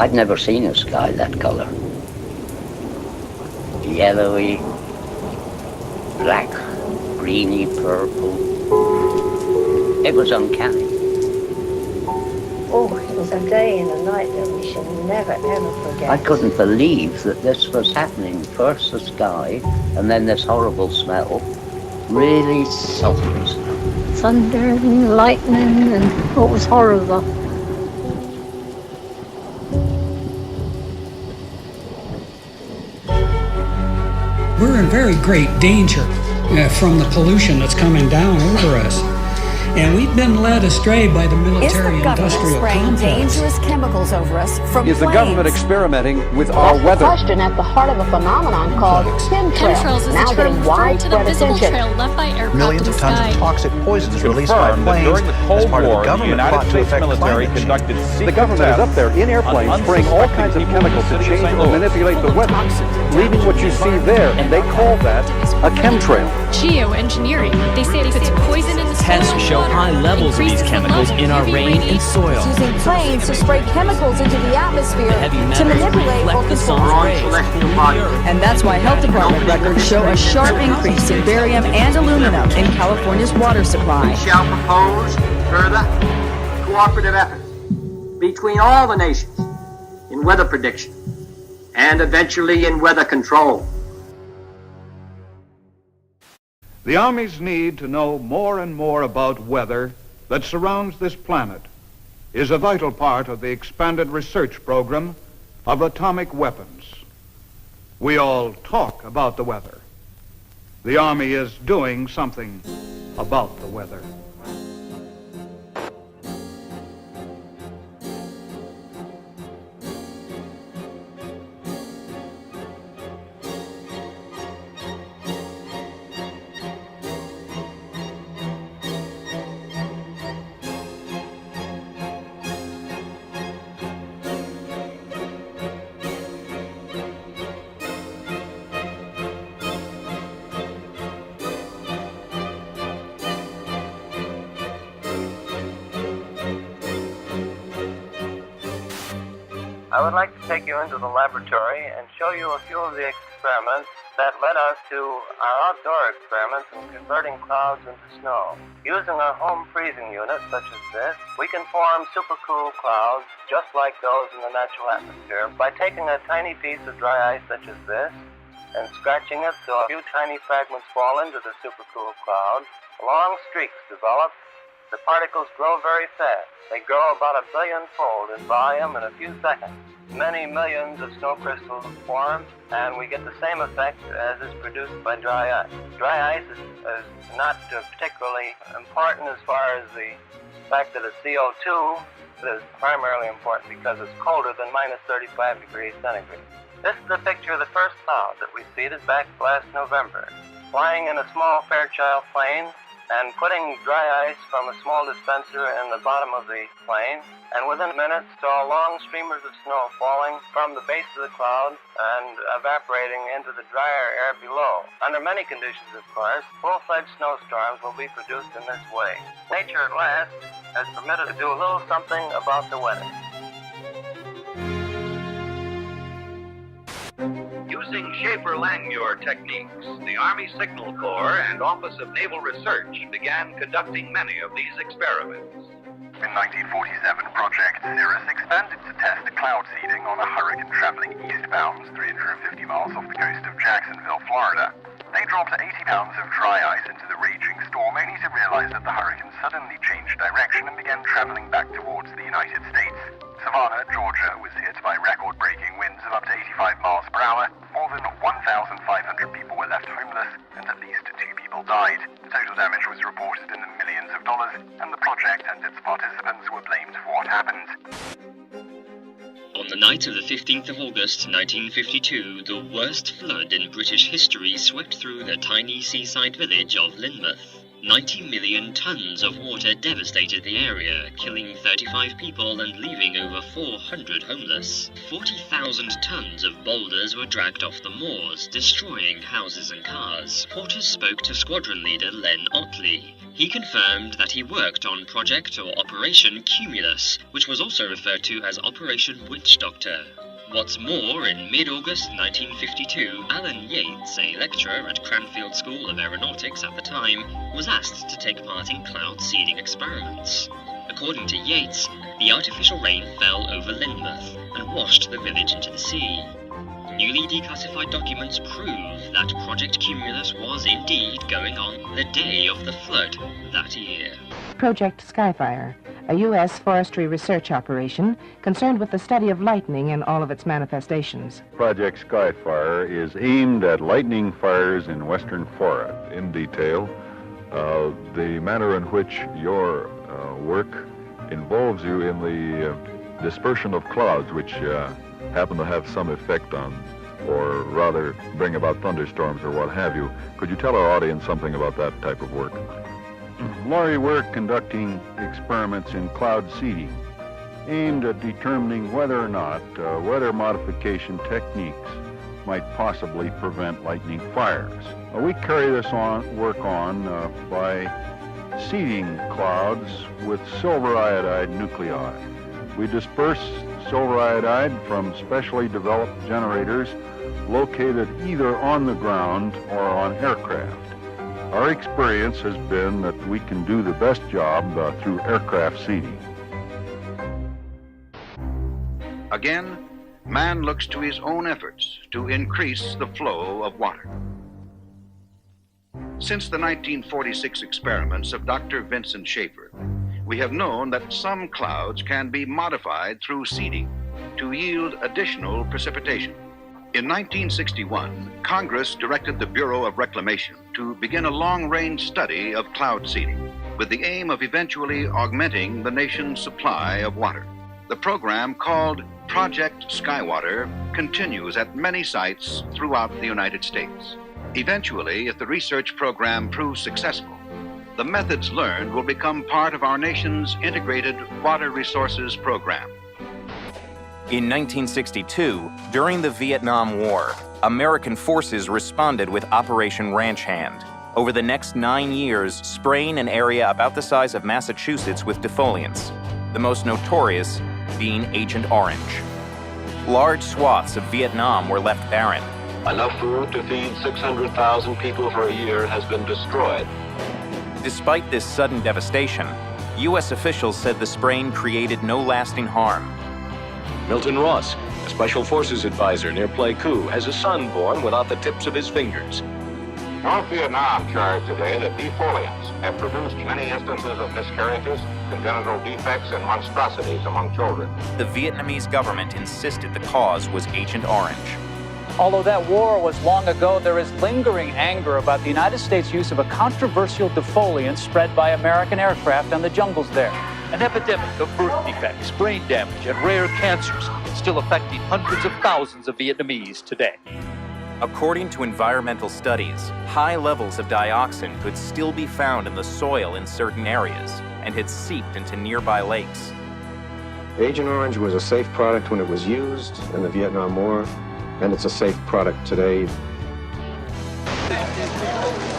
I'd never seen a sky that colour. Yellowy, black, greeny, purple. It was uncanny. Oh, it was a day and a night that we shall never, ever forget. I couldn't believe that this was happening. First the sky, and then this horrible smell. Really sulphurous smell. Thunder and lightning, and it was horrible. We're in very great danger from the pollution that's coming down over us. And we've been led astray by the military-industrial Is the government spraying complex. dangerous chemicals over us from Is the planes? government experimenting with our weather? Question at the heart of a phenomenon called chemtrail, Chemtrails is now a term getting referring to the widespread visible attention. trail left by aircraft Millions in of the tons sky. of toxic poisons released by Confirmed that planes during the as Cold part of War, the the government United plot to States affect military climate change. conducted secret The government is up there in airplanes spraying all kinds of chemicals to change or manipulate the weather, leaving what you see there, and they call that a chemtrail. Geoengineering. They say it puts poison in the soil. Tests show high levels of these increases the chemicals level in of our UV rain and radiation. soil. Using planes to spray chemicals into the atmosphere Heavy to metals manipulate or reflect the control. sun's rays. through the earth. And that's why health department records show a sharp increase in barium and aluminum in California's water supply. We shall propose further cooperative efforts between all the nations in weather prediction and eventually in weather control. The armies need to know more and more about weather that surrounds this planet is a vital part of the expanded research program of atomic weapons. We all talk about the weather. The Army is doing something about the weather. I would like to take you into the laboratory and show you a few of the experiments that led us to our outdoor experiments in converting clouds into snow. Using our home freezing unit, such as this, we can form supercool clouds just like those in the natural atmosphere by taking a tiny piece of dry ice such as this and scratching it so a few tiny fragments fall into the supercool cloud. Long streaks develop. The particles grow very fast. They grow about 1 billion-fold in volume in a few seconds. Many millions of snow crystals form, and we get the same effect as is produced by dry ice. Dry ice is not particularly important as far as the fact that it's CO2. It is primarily important because it's colder than minus 35 degrees centigrade. This is a picture of the first cloud that we seeded back last November. Flying in a small Fairchild plane, and putting dry ice from a small dispenser in the bottom of the plane, and within minutes saw long streamers of snow falling from the base of the cloud and evaporating into the drier air below. Under many conditions, of course, full-fledged snowstorms will be produced in this way. Nature at last has permitted to do a little something about the weather. Using Schaefer-Langmuir techniques, the Army Signal Corps and Office of Naval Research began conducting many of these experiments. In 1947, Project Cirrus expanded to test cloud seeding on a hurricane traveling eastbound 350 miles off the coast of Jacksonville, Florida. They dropped 80 pounds of dry ice into the raging storm, only to realize that the hurricane suddenly changed direction and began traveling back towards the United States. Savannah, Georgia, was hit by record-breaking winds of up to 85 miles per hour. More than 1,500 people were left homeless, and at least 2 people died. The total damage was reported in the millions of dollars, and the project and its participants were blamed for what happened. On the night of the 15th of August 1952, the worst flood in British history swept through the tiny seaside village of Lynmouth. 90 million tons of water devastated the area, killing 35 people and leaving over 400 homeless. 40,000 tons of boulders were dragged off the moors, destroying houses and cars. Reporters spoke to squadron leader Len Otley. He confirmed that he worked on Project or Operation Cumulus, which was also referred to as Operation Witch Doctor. What's more, in mid-August 1952, Alan Yates, a lecturer at Cranfield School of Aeronautics at the time, was asked to take part in cloud seeding experiments. According to Yates, the artificial rain fell over Lynmouth and washed the village into the sea. Newly declassified documents prove that Project Cumulus was indeed going on the day of the flood that year. Project Skyfire, a U.S. forestry research operation concerned with the study of lightning in all of its manifestations. Project Skyfire is aimed at lightning fires in western Florida. In detail, the manner in which your work involves you in the dispersion of clouds, which happen to have some effect on, or rather bring about thunderstorms or what have you. Could you tell our audience something about that type of work? Laurie, we're conducting experiments in cloud seeding aimed at determining whether or not weather modification techniques might possibly prevent lightning fires. We carry this work on by seeding clouds with silver iodide nuclei. We disperse silver iodide from specially developed generators located either on the ground or on aircraft. Our experience has been that we can do the best job through aircraft seeding. Again, man looks to his own efforts to increase the flow of water. Since the 1946 experiments of Dr. Vincent Schaefer, we have known that some clouds can be modified through seeding to yield additional precipitation. In 1961, Congress directed the Bureau of Reclamation to begin a long-range study of cloud seeding with the aim of eventually augmenting the nation's supply of water. The program, called Project Skywater, continues at many sites throughout the United States. Eventually, if the research program proves successful, the methods learned will become part of our nation's integrated water resources program. In 1962, during the Vietnam War, American forces responded with Operation Ranch Hand. Over the next 9 years, spraying an area about the size of Massachusetts with defoliants, the most notorious being Agent Orange. Large swaths of Vietnam were left barren. Enough food to feed 600,000 people for a year has been destroyed. Despite this sudden devastation, U.S. officials said the spraying created no lasting harm. Milton Ross, a Special Forces advisor near Pleiku, has a son born without the tips of his fingers. North Vietnam charged today that defoliants have produced many instances of miscarriages, congenital defects, and monstrosities among children. The Vietnamese government insisted the cause was Agent Orange. Although that war was long ago, there is lingering anger about the United States' use of a controversial defoliant spread by American aircraft on the jungles there. An epidemic of birth defects, brain damage, and rare cancers still affecting hundreds of thousands of Vietnamese today. According to environmental studies, high levels of dioxin could still be found in the soil in certain areas and had seeped into nearby lakes. Agent Orange was a safe product when it was used in the Vietnam War, and it's a safe product today.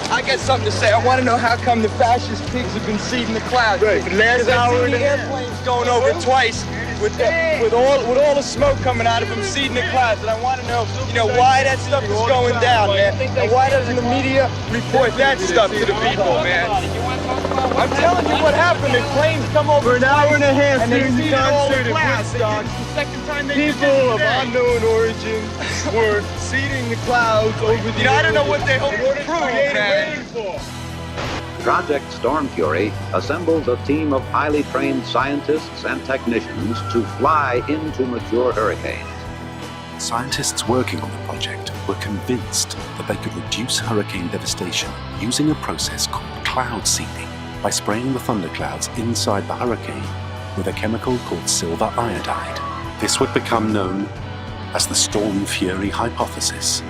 I got something to say. I want to know how come the fascist pigs have been seeding the clouds. Right. Last hour and a half. Airplanes going over twice with all the smoke coming out of them seeding the clouds. And I want to know, why that stuff is going down, man. And why doesn't the media report that stuff to the people, man? I'm telling you what happened. The planes come over for an hour and a half and they seeded all the clouds. People of unknown origin were seeding the clouds over the I don't know what they hope to prove, man. Project Storm Fury assembles a team of highly trained scientists and technicians to fly into mature hurricanes. Scientists working on the project were convinced that they could reduce hurricane devastation using a process called cloud seeding by spraying the thunderclouds inside the hurricane with a chemical called silver iodide. This would become known as the Storm Fury hypothesis.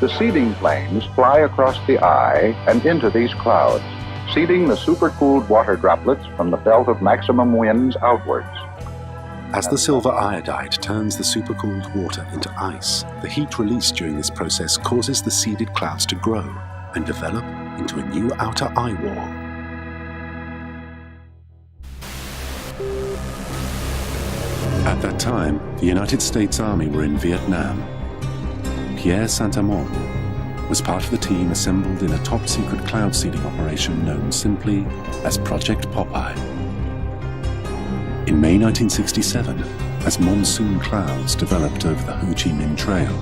The seeding planes fly across the eye and into these clouds, seeding the supercooled water droplets from the belt of maximum winds outwards. As the silver iodide turns the supercooled water into ice, the heat released during this process causes the seeded clouds to grow and develop into a new outer eye wall. At that time, the United States Army were in Vietnam. Pierre Saint-Amand was part of the team assembled in a top-secret cloud seeding operation known simply as Project Popeye. In May 1967, as monsoon clouds developed over the Ho Chi Minh Trail,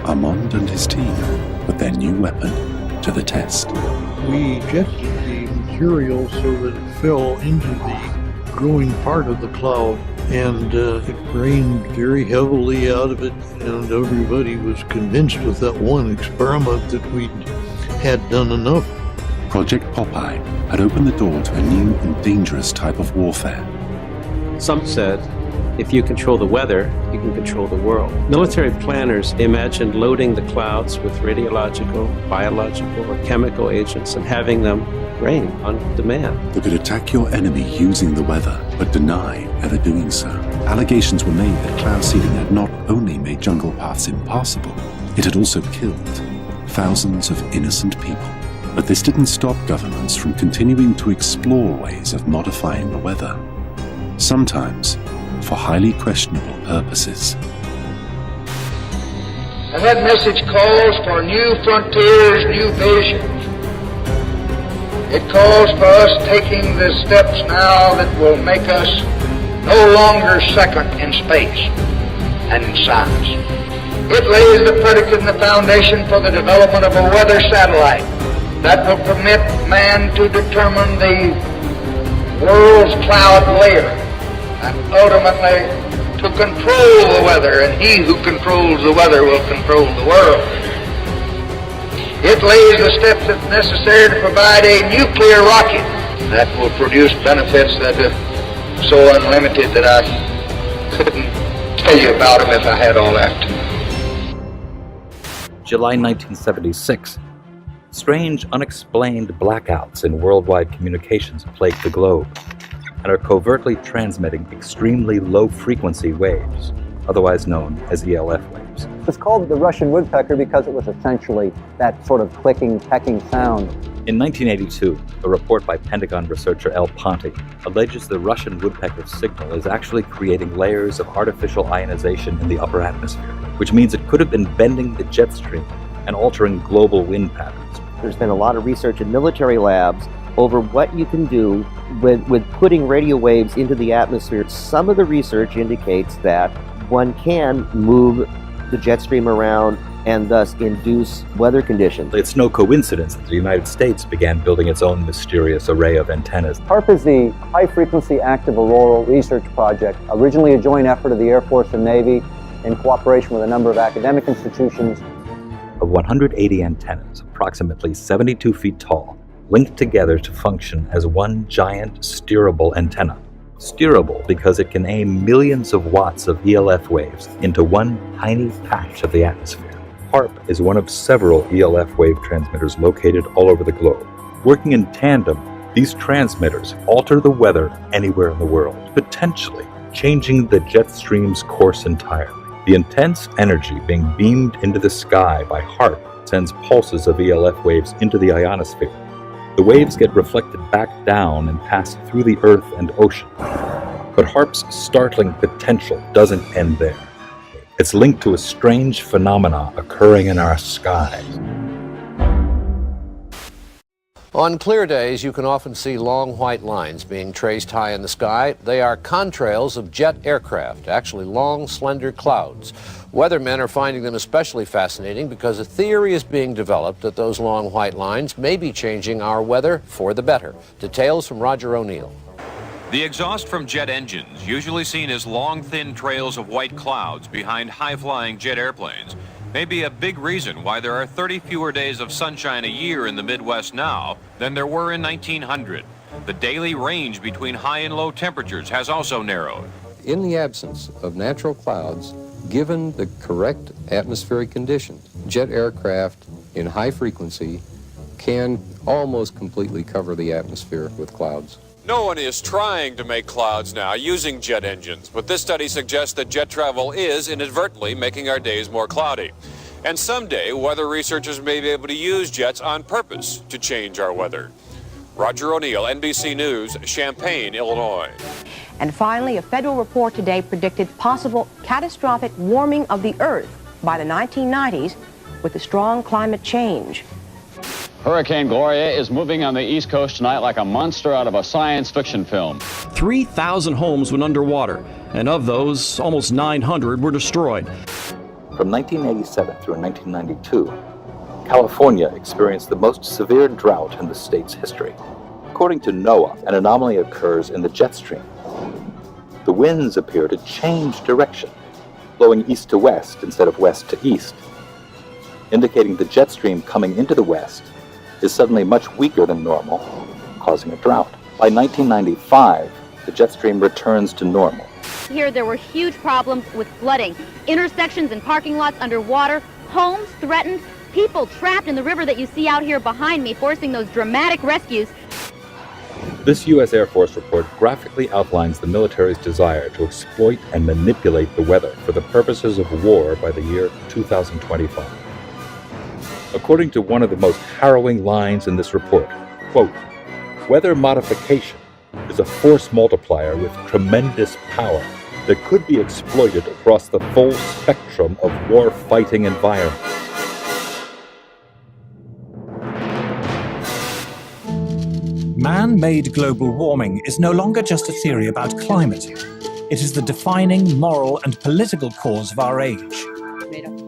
Armand and his team put their new weapon to the test. We ejected the material so that it fell into the growing part of the cloud, and it rained very heavily out of it, and everybody was convinced with that one experiment that we had done enough. Project Popeye had opened the door to a new and dangerous type of warfare. Some said, if you control the weather, you can control the world. Military planners imagined loading the clouds with radiological, biological, or chemical agents and having them rain on demand. They could attack your enemy using the weather, but deny ever doing so. Allegations were made that cloud seeding had not only made jungle paths impossible, it had also killed thousands of innocent people. But this didn't stop governments from continuing to explore ways of modifying the weather, sometimes for highly questionable purposes. And that message calls for new frontiers, new visions. It calls for us taking the steps now that will make us no longer second in space and in science. It lays the predicate and the foundation for the development of a weather satellite that will permit man to determine the world's cloud layer and ultimately to control the weather, and he who controls the weather will control the world. It lays the steps that's necessary to provide a nuclear rocket that will produce benefits that are so unlimited that I couldn't tell you about them if I had all that. July 1976. Strange, unexplained blackouts in worldwide communications plague the globe and are covertly transmitting extremely low-frequency waves, otherwise known as ELF waves. It's called the Russian woodpecker because it was essentially that sort of clicking, pecking sound. In 1982, a report by Pentagon researcher El Ponte alleges the Russian woodpecker signal is actually creating layers of artificial ionization in the upper atmosphere, which means it could have been bending the jet stream and altering global wind patterns. There's been a lot of research in military labs over what you can do with putting radio waves into the atmosphere. Some of the research indicates that one can move the jet stream around and thus induce weather conditions. It's no coincidence that the United States began building its own mysterious array of antennas. HAARP is the High Frequency Active Auroral Research Project, originally a joint effort of the Air Force and Navy in cooperation with a number of academic institutions. Of 180 antennas, approximately 72 feet tall, linked together to function as one giant steerable antenna. Steerable because it can aim millions of watts of ELF waves into one tiny patch of the atmosphere. HAARP is one of several ELF wave transmitters located all over the globe. Working in tandem, these transmitters alter the weather anywhere in the world, potentially changing the jet stream's course entirely. The intense energy being beamed into the sky by HAARP sends pulses of ELF waves into the ionosphere. The waves get reflected back down and pass through the earth and ocean. But HAARP's startling potential doesn't end there. It's linked to a strange phenomena occurring in our skies. On clear days, you can often see long white lines being traced high in the sky. They are contrails of jet aircraft, actually long, slender clouds. Weathermen are finding them especially fascinating because a theory is being developed that those long white lines may be changing our weather for the better. Details from Roger O'Neill. The exhaust from jet engines, usually seen as long, thin trails of white clouds behind high-flying jet airplanes, may be a big reason why there are 30 fewer days of sunshine a year in the Midwest now than there were in 1900. The daily range between high and low temperatures has also narrowed. In the absence of natural clouds, given the correct atmospheric conditions, jet aircraft in high frequency can almost completely cover the atmosphere with clouds. No one is trying to make clouds now using jet engines, but this study suggests that jet travel is inadvertently making our days more cloudy. And someday, weather researchers may be able to use jets on purpose to change our weather. Roger O'Neill, NBC News, Champaign, Illinois. And finally, a federal report today predicted possible catastrophic warming of the Earth by the 1990s with the strong climate change. Hurricane Gloria is moving on the East Coast tonight like a monster out of a science fiction film. 3,000 homes went underwater, and of those, almost 900 were destroyed. From 1987 through 1992, California experienced the most severe drought in the state's history. According to NOAA, an anomaly occurs in the jet stream. The winds appear to change direction, blowing east to west instead of west to east, indicating the jet stream coming into the west is suddenly much weaker than normal, causing a drought. By 1995, the jet stream returns to normal. Here there were huge problems with flooding, intersections and parking lots underwater, homes threatened, people trapped in the river that you see out here behind me, forcing those dramatic rescues. This U.S. Air Force report graphically outlines the military's desire to exploit and manipulate the weather for the purposes of war by the year 2025. According to one of the most harrowing lines in this report, quote, "Weather modification is a force multiplier with tremendous power that could be exploited across the full spectrum of war-fighting environments." Man-made global warming is no longer just a theory about climate. It is the defining moral and political cause of our age.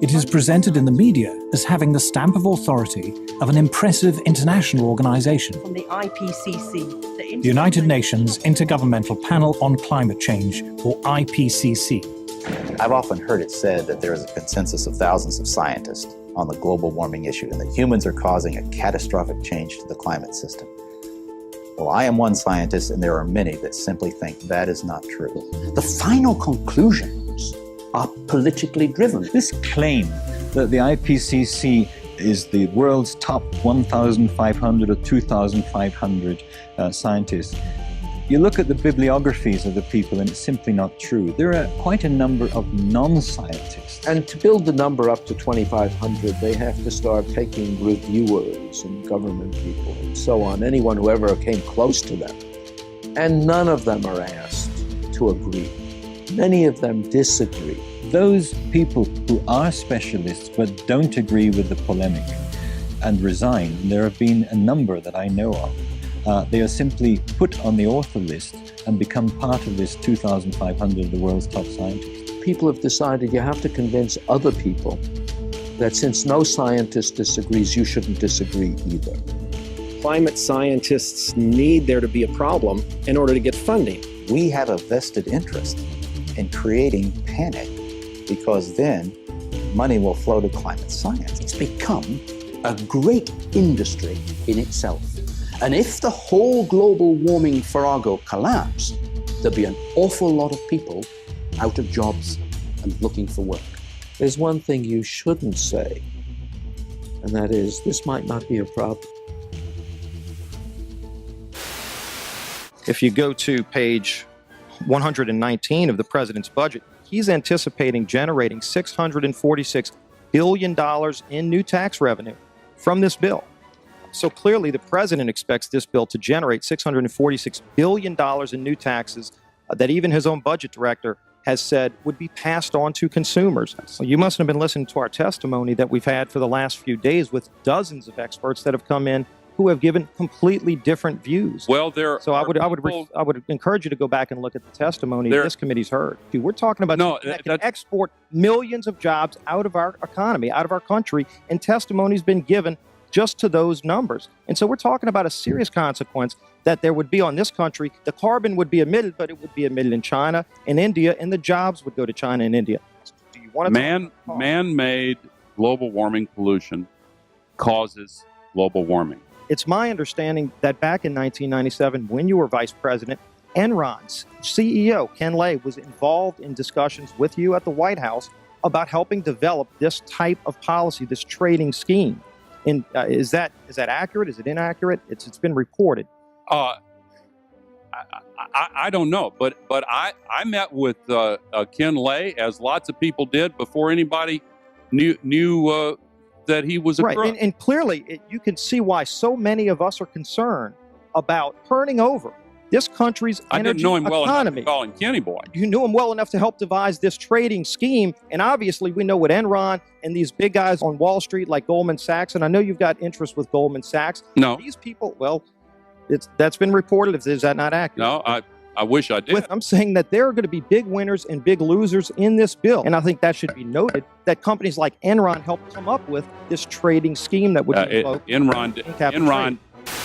It is presented in the media as having the stamp of authority of an impressive international organization. From the IPCC, The United Nations Intergovernmental Panel on Climate Change, or IPCC. I've often heard it said that there is a consensus of thousands of scientists on the global warming issue and that humans are causing a catastrophic change to the climate system. Well, I am one scientist, and there are many that simply think that is not true. The final conclusions are politically driven. This claim that the IPCC is the world's top 1,500 or 2,500 scientists, you look at the bibliographies of the people and it's simply not true. There are quite a number of non-scientists. And to build the number up to 2,500, they have to start taking reviewers and government people and so on, anyone who ever came close to them. And none of them are asked to agree. Many of them disagree. Those people who are specialists but don't agree with the polemic and resign, and there have been a number that I know of, they are simply put on the author list and become part of this 2,500 of the world's top scientists. People have decided you have to convince other people that since no scientist disagrees, you shouldn't disagree either. Climate scientists need there to be a problem in order to get funding. We have a vested interest in creating panic because then money will flow to climate science. It's become a great industry in itself. And if the whole global warming farrago collapsed, there'd be an awful lot of people out of jobs and looking for work. There's one thing you shouldn't say, and that is, this might not be a problem. If you go to page 119 of the president's budget, he's anticipating generating $646 billion in new tax revenue from this bill. So clearly the president expects this bill to generate $646 billion in new taxes that even his own budget director has said would be passed on to consumers. So you mustn't have been listening to our testimony that we've had for the last few days with dozens of experts that have come in who have given completely different views. Well, I would encourage you to go back and look at the testimony this committee's heard. Dude, we're talking about that can export millions of jobs out of our economy, out of our country, and testimony's been given just to those numbers. And so we're talking about a serious consequence that there would be on this country. The carbon would be emitted, but it would be emitted in China and India, and the jobs would go to China and India. Do you want to man-made global warming pollution causes global warming. It's my understanding that back in 1997, when you were vice president, Enron's CEO, Ken Lay, was involved in discussions with you at the White House about helping develop this type of policy, this trading scheme. And is that accurate? Is it inaccurate? It's been reported. I don't know, but I met with Ken Lay, as lots of people did, before anybody knew that he was a right. crook. And clearly, you can see why so many of us are concerned about turning over this country's energy I didn't know him well enough economy. to call him Kenny Boy. You knew him well enough to help devise this trading scheme, and obviously we know what Enron and these big guys on Wall Street like Goldman Sachs, and I know you've got interest with Goldman Sachs. No. These people, well, that's been reported. Is that not accurate? No, I wish I did. I'm saying that there are going to be big winners and big losers in this bill. And I think that should be noted that companies like Enron helped come up with this trading scheme that would be Enron.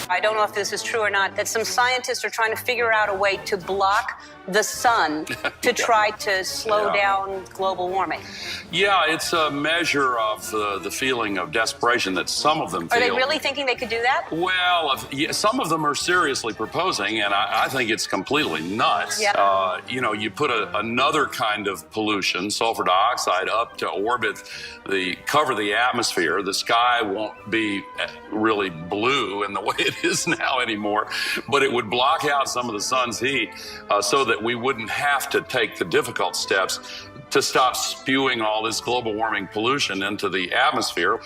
I don't know if this is true or not, that some scientists are trying to figure out a way to block the sun to try to slow down global warming. Yeah, it's a measure of the feeling of desperation that some of them feel. Are they really thinking they could do that? Well, some of them are seriously proposing, and I think it's completely nuts. Yeah. You put another kind of pollution, sulfur dioxide, up to orbit, cover the atmosphere. The sky won't be really blue in the way it is now anymore, but it would block out some of the sun's heat so that we wouldn't have to take the difficult steps to stop spewing all this global warming pollution into the atmosphere.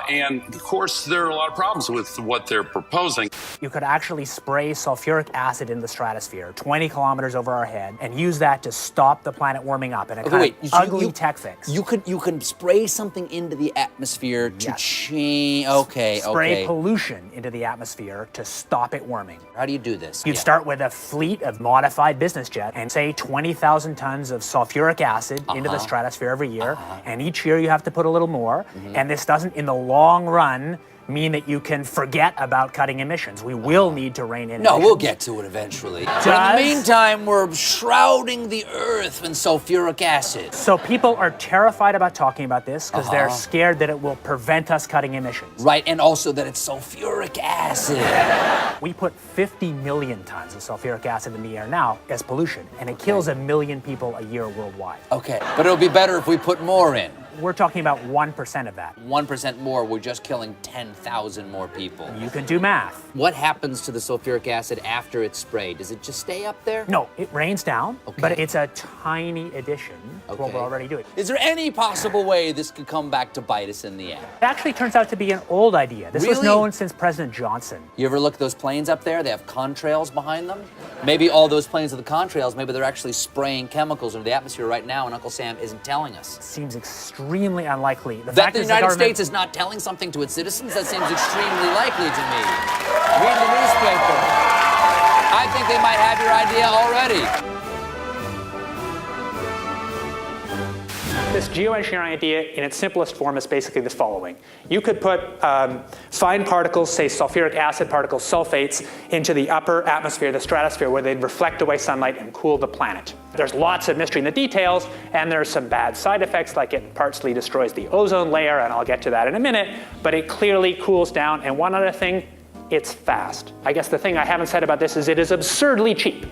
And of course, there are a lot of problems with what they're proposing. You could actually spray sulfuric acid in the stratosphere 20 kilometers over our head and use that to stop the planet warming up in a kind of ugly tech fix. You can spray something into the atmosphere to change. Spray pollution into the atmosphere to stop it warming. How do you do this? You'd start with a fleet of modified business jets and say 20,000 tons of sulfuric acid into the stratosphere every year, and each year you have to put a little more, and this doesn't, in the long run, mean that you can forget about cutting emissions. We will need to rein in emissions. We'll get to it eventually. But in the meantime, we're shrouding the Earth in sulfuric acid. So people are terrified about talking about this because they're scared that it will prevent us cutting emissions. Right, and also that it's sulfuric acid. We put 50 million tons of sulfuric acid in the air now as pollution, and it kills 1 million people a year worldwide. Okay, but it'll be better if we put more in. We're talking about 1% of that. 1% more, we're just killing 10,000 more people. You can do math. What happens to the sulfuric acid after it's sprayed? Does it just stay up there? No, it rains down, but it's a tiny addition to what we're already doing. Is there any possible way this could come back to bite us in the ass? It actually turns out to be an old idea. This was known since President Johnson. You ever look at those planes up there? They have contrails behind them. Maybe all those planes are the contrails. Maybe they're actually spraying chemicals into the atmosphere right now, and Uncle Sam isn't telling us. It seems extremely unlikely. That the United States is not telling something to its citizens? That seems extremely likely to me. Read the newspaper. I think they might have your idea already. This geoengineering idea in its simplest form is basically the following. You could put fine particles, say sulfuric acid particles, sulfates, into the upper atmosphere, the stratosphere, where they'd reflect away sunlight and cool the planet. There's lots of mystery in the details, and there's some bad side effects, like it partially destroys the ozone layer, and I'll get to that in a minute, but it clearly cools down. And one other thing, it's fast. I guess the thing I haven't said about this is it is absurdly cheap.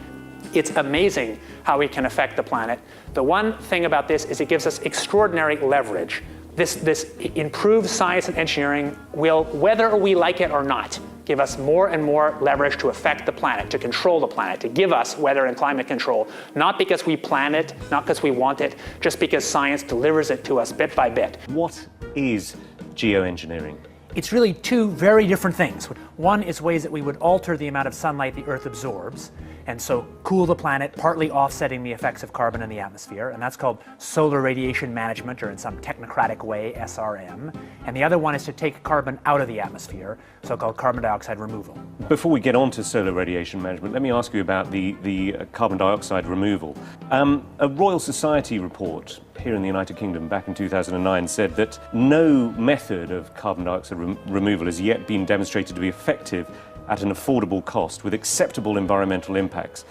It's amazing how we can affect the planet. The one thing about this is it gives us extraordinary leverage. This improved science and engineering will, whether we like it or not, give us more and more leverage to affect the planet, to control the planet, to give us weather and climate control, not because we plan it, not because we want it, just because science delivers it to us bit by bit. What is geoengineering? It's really two very different things. One is ways that we would alter the amount of sunlight the Earth absorbs, and so cool the planet, partly offsetting the effects of carbon in the atmosphere, and that's called solar radiation management, or in some technocratic way, SRM. And the other one is to take carbon out of the atmosphere, so-called carbon dioxide removal. Before we get on to solar radiation management, let me ask you about the carbon dioxide removal. A Royal Society report here in the United Kingdom back in 2009 said that no method of carbon dioxide removal has yet been demonstrated to be effective at an affordable cost with acceptable environmental impacts,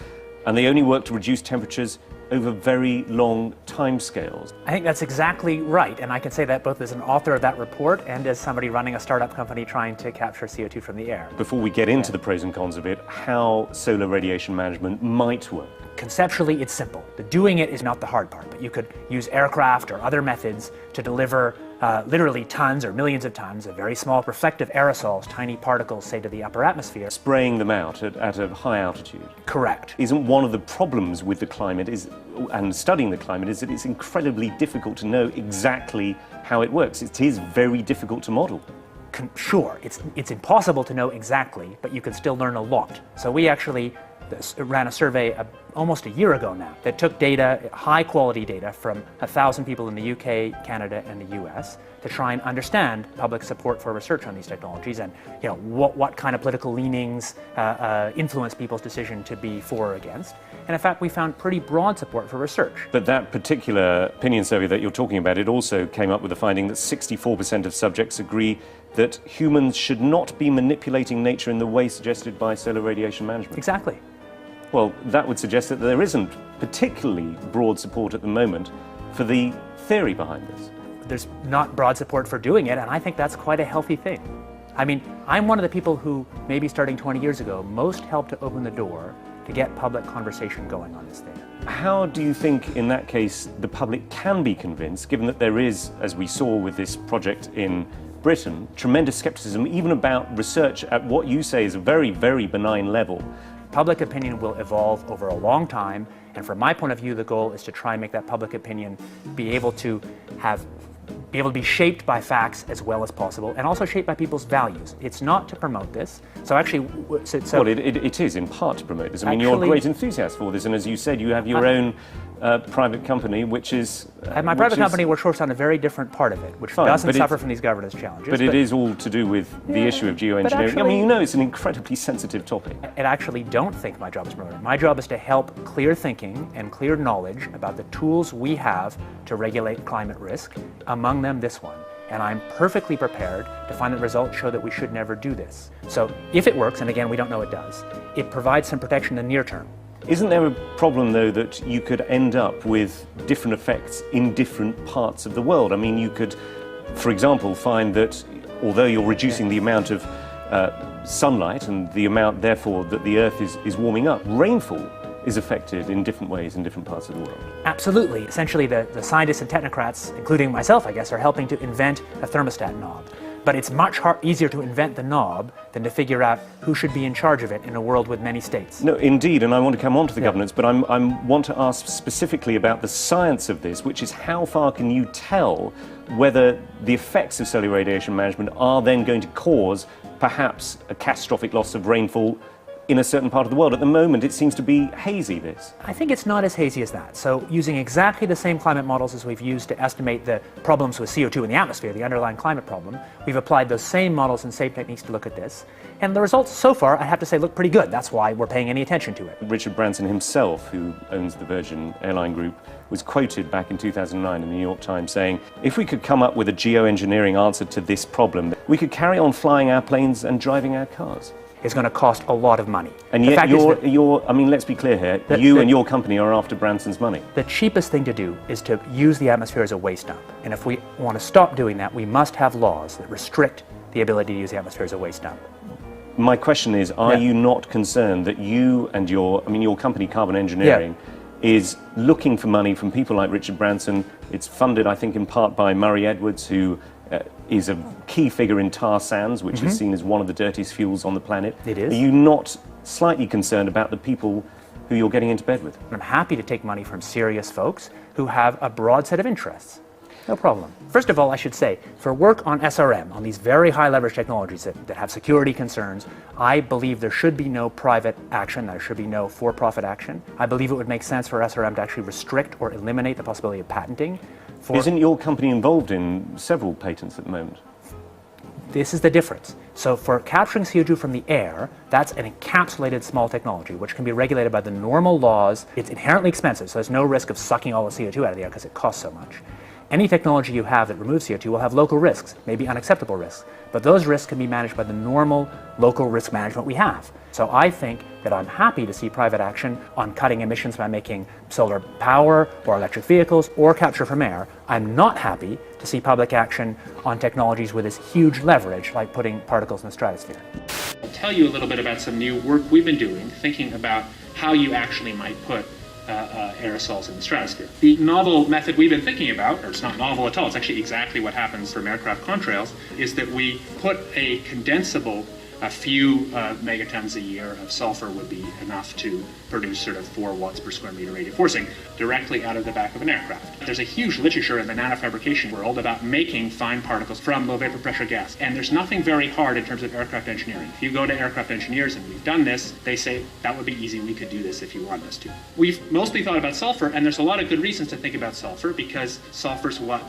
and they only work to reduce temperatures over very long timescales. I think that's exactly right, and I can say that both as an author of that report and as somebody running a startup company trying to capture CO2 from the air. Before we get into the pros and cons of it, how solar radiation management might work. conceptually it's simple. The doing it is not the hard part, but you could use aircraft or other methods to deliver literally tons or millions of tons of very small reflective aerosols, tiny particles, say, to the upper atmosphere. Spraying them out at a high altitude. Correct. Isn't one of the problems with the climate and studying the climate is that it's incredibly difficult to know exactly how it works. It is very difficult to model. Sure, it's impossible to know exactly, but you can still learn a lot. So we actually ran a survey almost a year ago now that took data, high quality data, from 1,000 people in the UK, Canada, and the US to try and understand public support for research on these technologies and what kind of political leanings influence people's decision to be for or against. And in fact, we found pretty broad support for research. But that particular opinion survey that you're talking about, it also came up with the finding that 64% of subjects agree that humans should not be manipulating nature in the way suggested by solar radiation management. Exactly. Well, that would suggest that there isn't particularly broad support at the moment for the theory behind this. There's not broad support for doing it, and I think that's quite a healthy thing. I mean, I'm one of the people who, maybe starting 20 years ago, most helped to open the door to get public conversation going on this thing. How do you think, in that case, the public can be convinced, given that there is, as we saw with this project in Britain, tremendous skepticism even about research at what you say is a very, very benign level? Public opinion will evolve over a long time, and from my point of view, the goal is to try and make that public opinion be able to be shaped by facts as well as possible, and also shaped by people's values. It's not to promote this. So actually, well, it is in part to promote this. I mean, you're a great enthusiast for this, and as you said, you have your own private company, which is... my private company works on a very different part of it, which doesn't suffer from these governance challenges. But it is all to do with the issue of geoengineering. I mean, you know, it's an incredibly sensitive topic. I actually don't think my job is promoting it. My job is to help clear thinking and clear knowledge about the tools we have to regulate climate risk, among them this one. And I'm perfectly prepared to find that results show that we should never do this. So if it works, and again, we don't know it does, it provides some protection in the near term. Isn't there a problem, though, that you could end up with different effects in different parts of the world? I mean, you could, for example, find that although you're reducing the amount of sunlight and the amount, therefore, that the Earth is warming up, rainfall is affected in different ways in different parts of the world. Absolutely. Essentially, the scientists and technocrats, including myself, I guess, are helping to invent a thermostat knob. But it's much easier to invent the knob than to figure out who should be in charge of it in a world with many states. No, indeed, and I want to come on to the governance, but I want to ask specifically about the science of this, which is how far can you tell whether the effects of solar radiation management are then going to cause perhaps a catastrophic loss of rainfall in a certain part of the world. At the moment, it seems to be hazy, this. I think it's not as hazy as that. So using exactly the same climate models as we've used to estimate the problems with CO2 in the atmosphere, the underlying climate problem, we've applied those same models and same techniques to look at this. And the results so far, I have to say, look pretty good. That's why we're paying any attention to it. Richard Branson himself, who owns the Virgin Airline Group, was quoted back in 2009 in the New York Times saying, if we could come up with a geoengineering answer to this problem, we could carry on flying our planes and driving our cars. Is going to cost a lot of money. And yet I mean, let's be clear here, you and your company are after Branson's money. The cheapest thing to do is to use the atmosphere as a waste dump. And if we want to stop doing that, we must have laws that restrict the ability to use the atmosphere as a waste dump. My question is, are you not concerned that you and your company, Carbon Engineering, is looking for money from people like Richard Branson? It's funded, I think, in part by Murray Edwards, who is a key figure in tar sands, which is seen as one of the dirtiest fuels on the planet. It is. Are you not slightly concerned about the people who you're getting into bed with? I'm happy to take money from serious folks who have a broad set of interests. No problem. First of all, I should say, for work on SRM, on these very high leverage technologies that have security concerns, I believe there should be no private action, there should be no for-profit action. I believe it would make sense for SRM to actually restrict or eliminate the possibility of patenting. Isn't your company involved in several patents at the moment? This is the difference. So for capturing CO2 from the air, that's an encapsulated small technology, which can be regulated by the normal laws. It's inherently expensive, so there's no risk of sucking all the CO2 out of the air because it costs so much. Any technology you have that removes CO2 will have local risks, maybe unacceptable risks, but those risks can be managed by the normal local risk management we have. So I think that I'm happy to see private action on cutting emissions by making solar power or electric vehicles or capture from air. I'm not happy to see public action on technologies with this huge leverage, like putting particles in the stratosphere. I'll tell you a little bit about some new work we've been doing, thinking about how you actually might put aerosols in the stratosphere. The novel method we've been thinking about, or it's not novel at all, it's actually exactly what happens from aircraft contrails, is that we put a condensable, a few megatons a year of sulfur would be enough to produce sort of 4 watts per square meter radiative forcing directly out of the back of an aircraft. There's a huge literature in the nanofabrication world about making fine particles from low vapor pressure gas, and there's nothing very hard in terms of aircraft engineering. If you go to aircraft engineers, and we've done this, they say that would be easy, we could do this if you want us to. We've mostly thought about sulfur, and there's a lot of good reasons to think about sulfur, because sulfur's what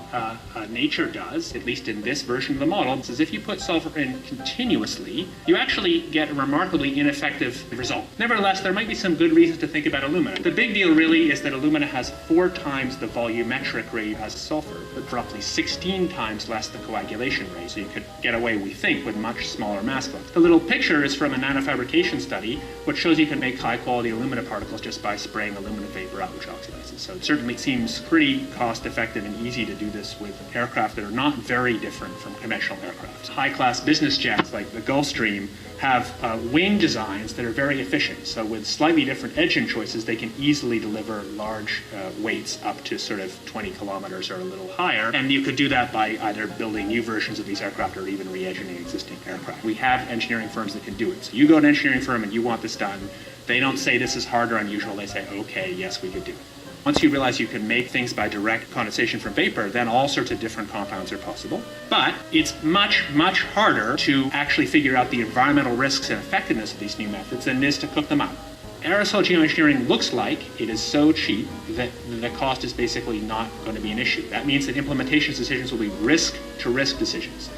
nature does, at least in this version of the model. It's as if you put sulfur in continuously, you actually get a remarkably ineffective result. Nevertheless, there might be some good reasons to think about alumina. The big deal really is that alumina has 4 times the volumetric rate as sulfur, but roughly 16 times less the coagulation rate. So you could get away, we think, with much smaller mass flux. The little picture is from a nanofabrication study, which shows you can make high-quality alumina particles just by spraying alumina vapor out, which oxidizes. So it certainly seems pretty cost-effective and easy to do this with aircraft that are not very different from conventional aircraft. High-class business jets like the Gulfstream have wing designs that are very efficient. So with slightly different engine choices, they can easily deliver large weights up to sort of 20 kilometers or a little higher. And you could do that by either building new versions of these aircraft or even re-engineering existing aircraft. We have engineering firms that can do it. So you go to an engineering firm and you want this done. They don't say this is hard or unusual. They say, okay, yes, we could do it. Once you realize you can make things by direct condensation from vapor, then all sorts of different compounds are possible. But it's much, much harder to actually figure out the environmental risks and effectiveness of these new methods than it is to cook them up. Aerosol geoengineering looks like it is so cheap that the cost is basically not going to be an issue. That means that implementation decisions will be risk-to-risk decisions.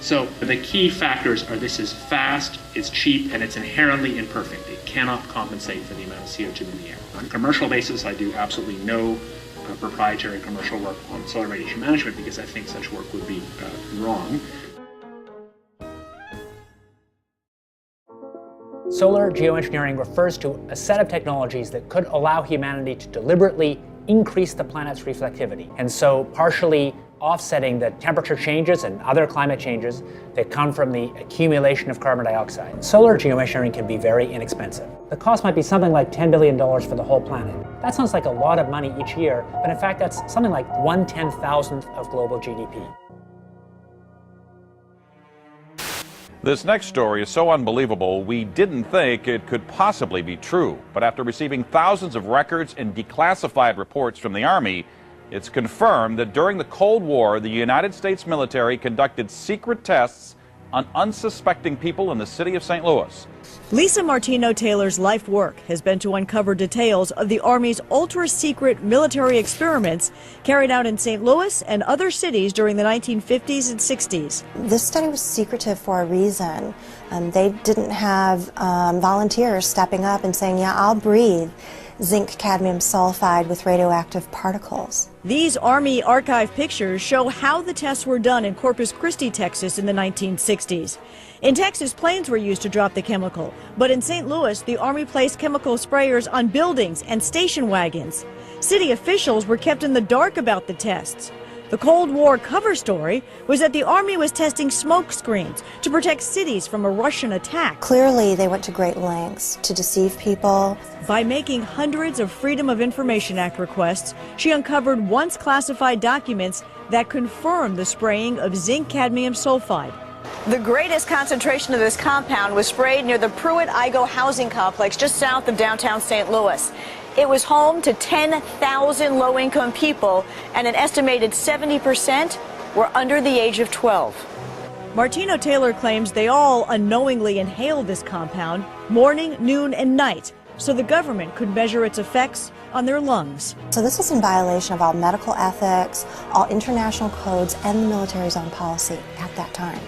So the key factors are this is fast, it's cheap, and it's inherently imperfect. It cannot compensate for the amount of CO2 in the air. On a commercial basis, I do absolutely no proprietary commercial work on solar radiation management because I think such work would be wrong. Solar geoengineering refers to a set of technologies that could allow humanity to deliberately increase the planet's reflectivity, and so partially offsetting the temperature changes and other climate changes that come from the accumulation of carbon dioxide. Solar geoengineering can be very inexpensive. The cost might be something like $10 billion for the whole planet. That sounds like a lot of money each year, but in fact that's something like 1/10,000th of global GDP. This next story is so unbelievable, we didn't think it could possibly be true. But after receiving thousands of records and declassified reports from the Army, it's confirmed that during the Cold War, the United States military conducted secret tests on unsuspecting people in the city of St. Louis. Lisa Martino-Taylor's life work has been to uncover details of the Army's ultra-secret military experiments carried out in St. Louis and other cities during the 1950s and 60s. This study was secretive for a reason. They didn't have volunteers stepping up and saying, yeah, I'll breathe zinc cadmium sulfide with radioactive particles. These Army archive pictures show how the tests were done in Corpus Christi, Texas in the 1960s. In Texas, planes were used to drop the chemical, but in St. Louis, the Army placed chemical sprayers on buildings and station wagons. City officials were kept in the dark about the tests. The Cold War cover story was that the Army was testing smoke screens to protect cities from a Russian attack. Clearly, they went to great lengths to deceive people. By making hundreds of Freedom of Information Act requests, she uncovered once classified documents that confirmed the spraying of zinc cadmium sulfide. The greatest concentration of this compound was sprayed near the Pruitt-Igoe housing complex just south of downtown St. Louis. It was home to 10,000 low-income people, and an estimated 70% were under the age of 12. Martino-Taylor claims they all unknowingly inhaled this compound morning, noon, and night, so the government could measure its effects on their lungs. So this was in violation of all medical ethics, all international codes, and the military's own policy at that time.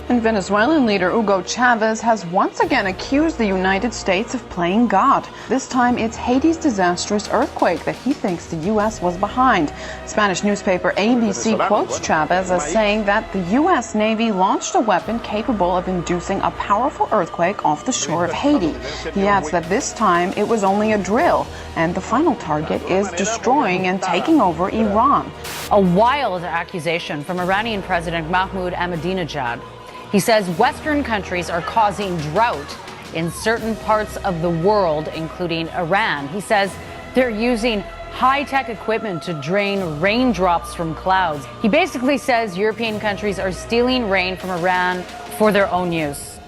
And Venezuelan leader Hugo Chavez has once again accused the United States of playing God. This time it's Haiti's disastrous earthquake that he thinks the U.S. was behind. Spanish newspaper ABC quotes Chavez as saying that the U.S. Navy launched a weapon capable of inducing a powerful earthquake off the shore of Haiti. He adds that this time it was only a drill, and the final target is destroying and taking over Iran. A wild accusation from Iranian President Mahmoud Ahmadinejad. He says Western countries are causing drought in certain parts of the world, including Iran. He says They're using high-tech equipment to drain raindrops from clouds. He basically says European countries are stealing rain from Iran for their own use.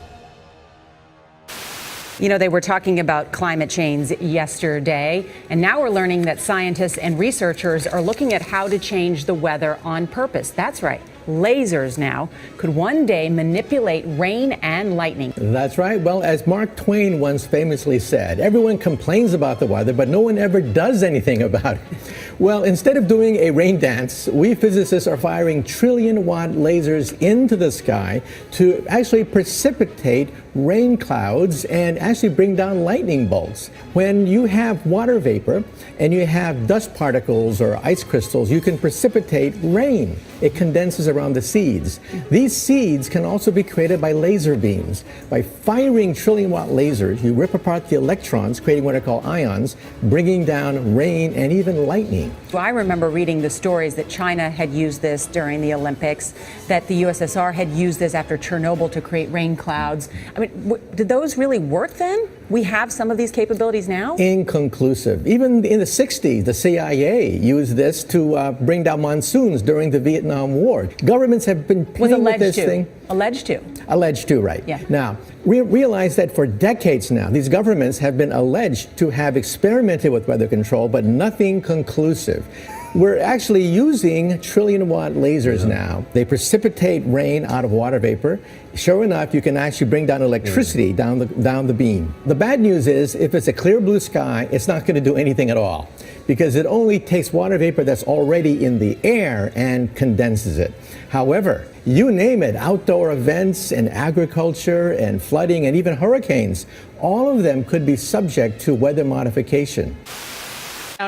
You know, they were talking about climate change yesterday, and now we're learning that scientists and researchers are looking at how to change the weather on purpose. That's right. Lasers now could one day manipulate rain and lightning. That's right. Well, as Mark Twain once famously said, everyone complains about the weather, but no one ever does anything about it. Well, instead of doing a rain dance, we physicists are firing trillion-watt lasers into the sky to actually precipitate rain clouds and actually bring down lightning bolts. When you have water vapor and you have dust particles or ice crystals, you can precipitate rain. It condenses around the seeds. These seeds can also be created by laser beams. By firing trillion-watt lasers, you rip apart the electrons, creating what are called ions, bringing down rain and even lightning. I remember reading the stories that China had used this during the Olympics, that the USSR had used this after Chernobyl to create rain clouds. I mean, did those really work then? We have some of these capabilities now? Inconclusive. Even in the 60s, the CIA used this to bring down monsoons during the Vietnam War. Governments have been playing with this thing. Alleged to. Alleged to, right. Yeah. Now, we realize that for decades now, these governments have been alleged to have experimented with weather control, but nothing conclusive. We're actually using trillion-watt lasers now. They precipitate rain out of water vapor. Sure enough, you can actually bring down electricity down the beam. The bad news is, if it's a clear blue sky, it's not going to do anything at all, because it only takes water vapor that's already in the air and condenses it. However, you name it, outdoor events and agriculture and flooding and even hurricanes, all of them could be subject to weather modification.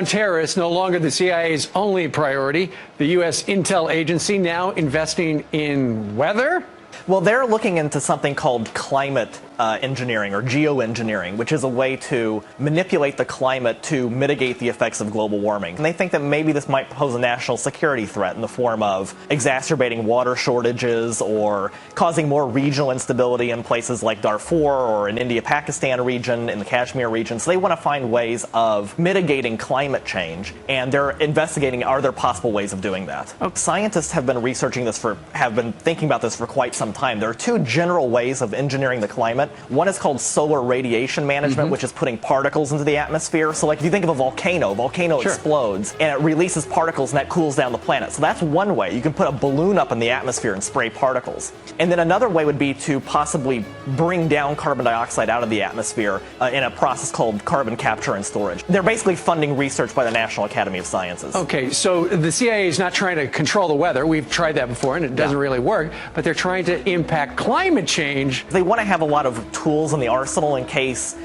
Terrorists no longer the CIA's only priority. The U.S. intel agency now investing in weather? Well, they're looking into something called climate engineering or geoengineering, which is a way to manipulate the climate to mitigate the effects of global warming. And they think that maybe this might pose a national security threat in the form of exacerbating water shortages or causing more regional instability in places like Darfur or in India-Pakistan region, in the Kashmir region. So they want to find ways of mitigating climate change, and they're investigating, are there possible ways of doing that? Scientists have been researching this have been thinking about this for quite some time. There are two general ways of engineering the climate. One is called solar radiation management, which is putting particles into the atmosphere. So like if you think of a volcano explodes and it releases particles and that cools down the planet. So that's one way. You can put a balloon up in the atmosphere and spray particles. And then another way would be to possibly bring down carbon dioxide out of the atmosphere in a process called carbon capture and storage. They're basically funding research by the National Academy of Sciences. Okay, so the CIA is not trying to control the weather. We've tried that before and it doesn't really work, but they're trying to impact climate change. They want to have a lot of tools in the arsenal in case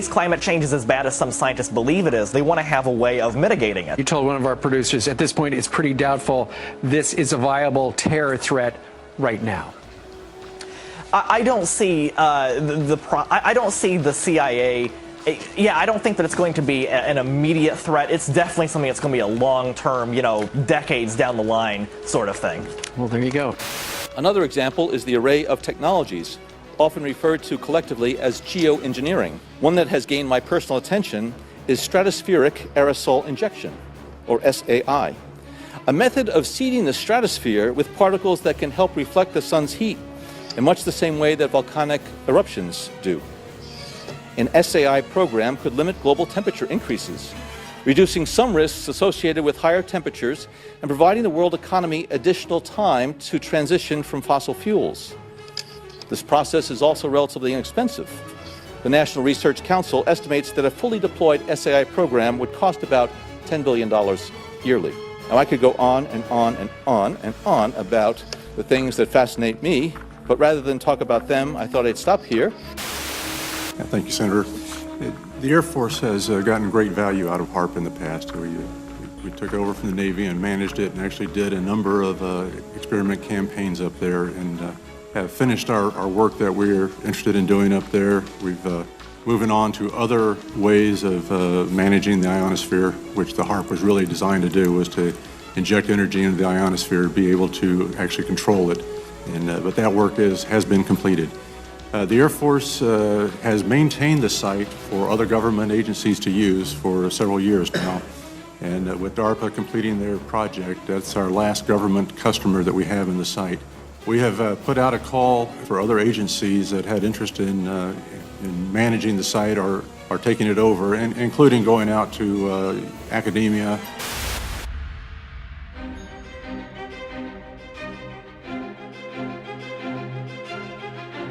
climate change is as bad as some scientists believe it is. They want to have a way of mitigating it. You told one of our producers at this point it's pretty doubtful this is a viable terror threat right now. I don't see I don't see the CIA. Yeah, I don't think that it's going to be an immediate threat. It's definitely something that's going to be a long-term, decades down the line sort of thing. Well, there you go. Another example is the array of technologies, often referred to collectively as geoengineering. One that has gained my personal attention is stratospheric aerosol injection, or SAI, a method of seeding the stratosphere with particles that can help reflect the sun's heat in much the same way that volcanic eruptions do. An SAI program could limit global temperature increases, reducing some risks associated with higher temperatures and providing the world economy additional time to transition from fossil fuels. This process is also relatively inexpensive. The National Research Council estimates that a fully deployed SAI program would cost about $10 billion yearly. Now, I could go on and on and on and on about the things that fascinate me, but rather than talk about them, I thought I'd stop here. Thank you, Senator. The Air Force has gotten great value out of HAARP in the past. We took over from the Navy and managed it and actually did a number of experiment campaigns up there and have finished our work that we're interested in doing up there. We've moving on to other ways of managing the ionosphere, which the HAARP was really designed to do, was to inject energy into the ionosphere to be able to actually control it. And but that work has been completed. The Air Force has maintained the site for other government agencies to use for several years now. And with DARPA completing their project, that's our last government customer that we have in the site. We have put out a call for other agencies that had interest in managing the site or taking it over, and including going out to academia.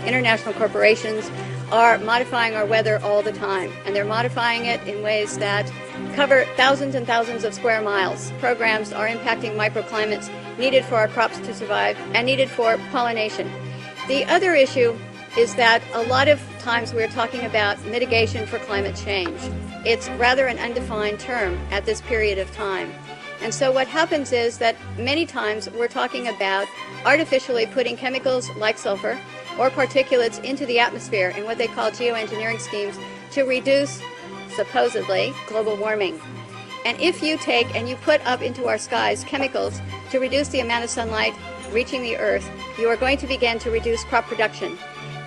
International corporations are modifying our weather all the time, and they're modifying it in ways that cover thousands and thousands of square miles. Programs are impacting microclimates needed for our crops to survive and needed for pollination. The other issue is that a lot of times we're talking about mitigation for climate change. It's rather an undefined term at this period of time. And so what happens is that many times we're talking about artificially putting chemicals like sulfur or particulates into the atmosphere in what they call geoengineering schemes to reduce, supposedly, global warming. And if you take and you put up into our skies chemicals to reduce the amount of sunlight reaching the earth, you are going to begin to reduce crop production.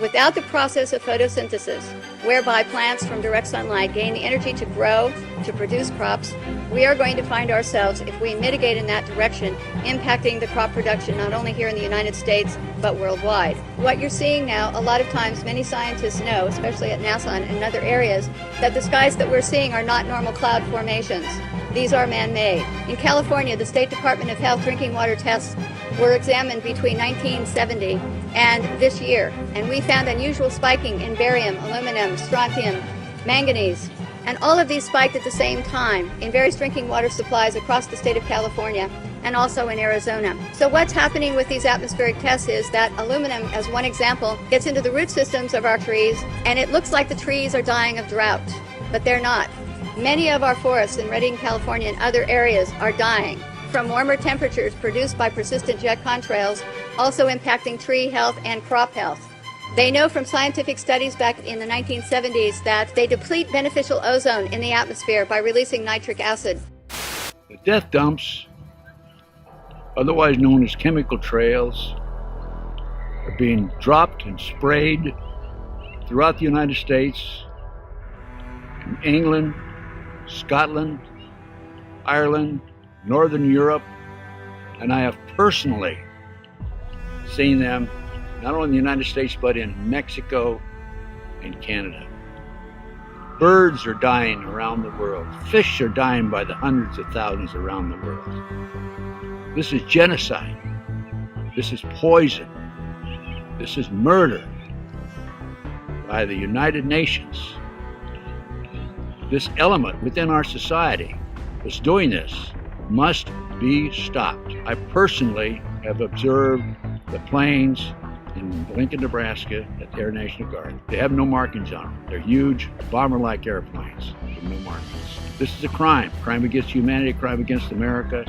Without the process of photosynthesis, whereby plants from direct sunlight gain the energy to grow, to produce crops, we are going to find ourselves, if we mitigate in that direction, impacting the crop production not only here in the United States, but worldwide. What you're seeing now, a lot of times many scientists know, especially at NASA and in other areas, that the skies that we're seeing are not normal cloud formations. These are man-made. In California, the State Department of Health drinking water tests were examined between 1970 and this year, and we found unusual spiking in barium, aluminum, strontium, manganese, and all of these spiked at the same time in various drinking water supplies across the state of California and also in Arizona. So what's happening with these atmospheric tests is that aluminum, as one example, gets into the root systems of our trees, and it looks like the trees are dying of drought, but they're not. Many of our forests in Redding, California and other areas are dying from warmer temperatures produced by persistent jet contrails, also impacting tree health and crop health. They know from scientific studies back in the 1970s that they deplete beneficial ozone in the atmosphere by releasing nitric acid. The death dumps, otherwise known as chemical trails, are being dropped and sprayed throughout the United States, in England, Scotland, Ireland, Northern Europe, and I have personally seen them not only in the United States but in Mexico and Canada. Birds are dying around the world. Fish are dying by the hundreds of thousands around the world. This is genocide. This is poison. This is murder by the United Nations. This element within our society that's doing this must be stopped. I personally have observed the planes in Lincoln, Nebraska at the Air National Guard. They have no markings on them. They're huge, bomber-like airplanes with no markings. This is a crime. Crime against humanity, crime against America,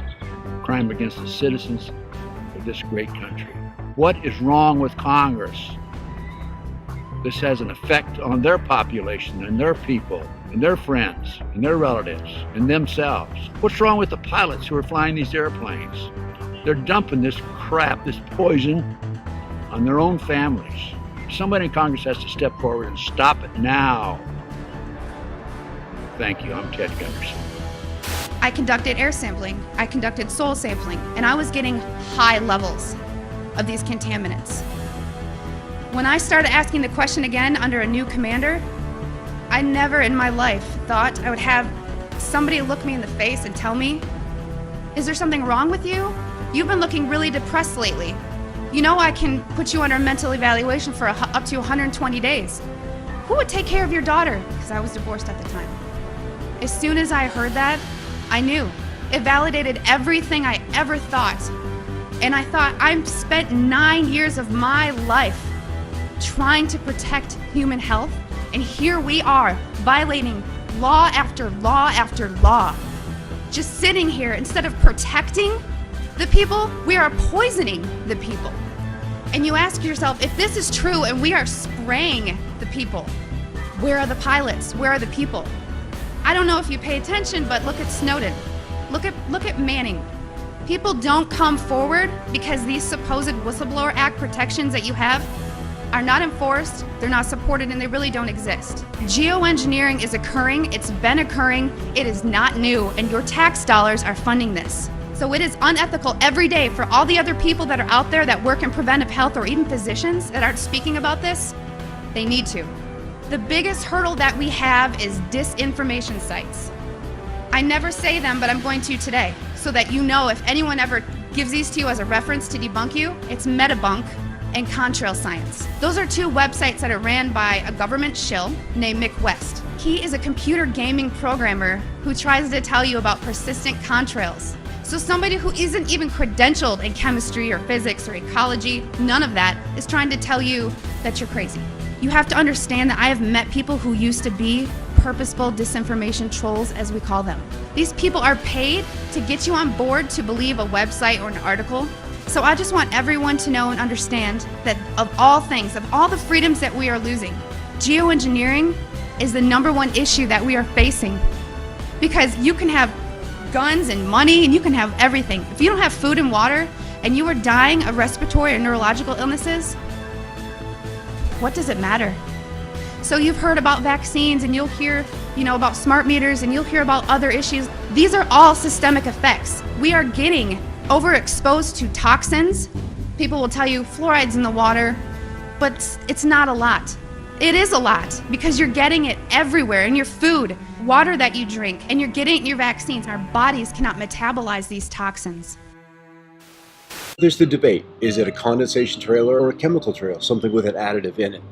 crime against the citizens of this great country. What is wrong with Congress? This has an effect on their population and their people and their friends and their relatives and themselves. What's wrong with the pilots who are flying these airplanes? They're dumping this crap, this poison, on their own families. Somebody in Congress has to step forward and stop it now. Thank you. I'm Ted Gunderson. I conducted air sampling, I conducted soil sampling, and I was getting high levels of these contaminants. When I started asking the question again under a new commander, I never in my life thought I would have somebody look me in the face and tell me, "Is there something wrong with you? You've been looking really depressed lately. You know I can put you under a mental evaluation for up to 120 days. Who would take care of your daughter?" Because I was divorced at the time. As soon as I heard that, I knew. It validated everything I ever thought. And I thought, I've spent 9 years of my life trying to protect human health, and here we are violating law after law after law. Just sitting here, instead of protecting the people, we are poisoning the people. And you ask yourself, if this is true and we are spraying the people, where are the pilots? Where are the people? I don't know if you pay attention, but look at Snowden. Look at Manning. People don't come forward because these supposed Whistleblower Act protections that you have, are not enforced, they're not supported, and they really don't exist. Geoengineering is occurring, it's been occurring, it is not new, and your tax dollars are funding this. So it is unethical every day for all the other people that are out there that work in preventive health, or even physicians that aren't speaking about this. They need to. The biggest hurdle that we have is disinformation sites. I never say them, but I'm going to today, so that you know if anyone ever gives these to you as a reference to debunk you, it's Metabunk and Chemtrail Science. Those are two websites that are ran by a government shill named Mick West. He is a computer gaming programmer who tries to tell you about persistent contrails. So somebody who isn't even credentialed in chemistry or physics or ecology, none of that, is trying to tell you that you're crazy. You have to understand that I have met people who used to be purposeful disinformation trolls, as we call them. These people are paid to get you on board to believe a website or an article. So I just want everyone to know and understand that of all things, of all the freedoms that we are losing, geoengineering is the #1 issue that we are facing. Because you can have guns and money and you can have everything. If you don't have food and water and you are dying of respiratory or neurological illnesses, what does it matter? So you've heard about vaccines and you'll hear, about smart meters and you'll hear about other issues. These are all systemic effects. We are getting overexposed to toxins. People will tell you fluoride's in the water, but it's not a lot. It is a lot because you're getting it everywhere in your food, water that you drink, and you're getting it in your vaccines. Our bodies cannot metabolize these toxins. There's the debate. Is it a condensation trail or a chemical trail, something with an additive in it?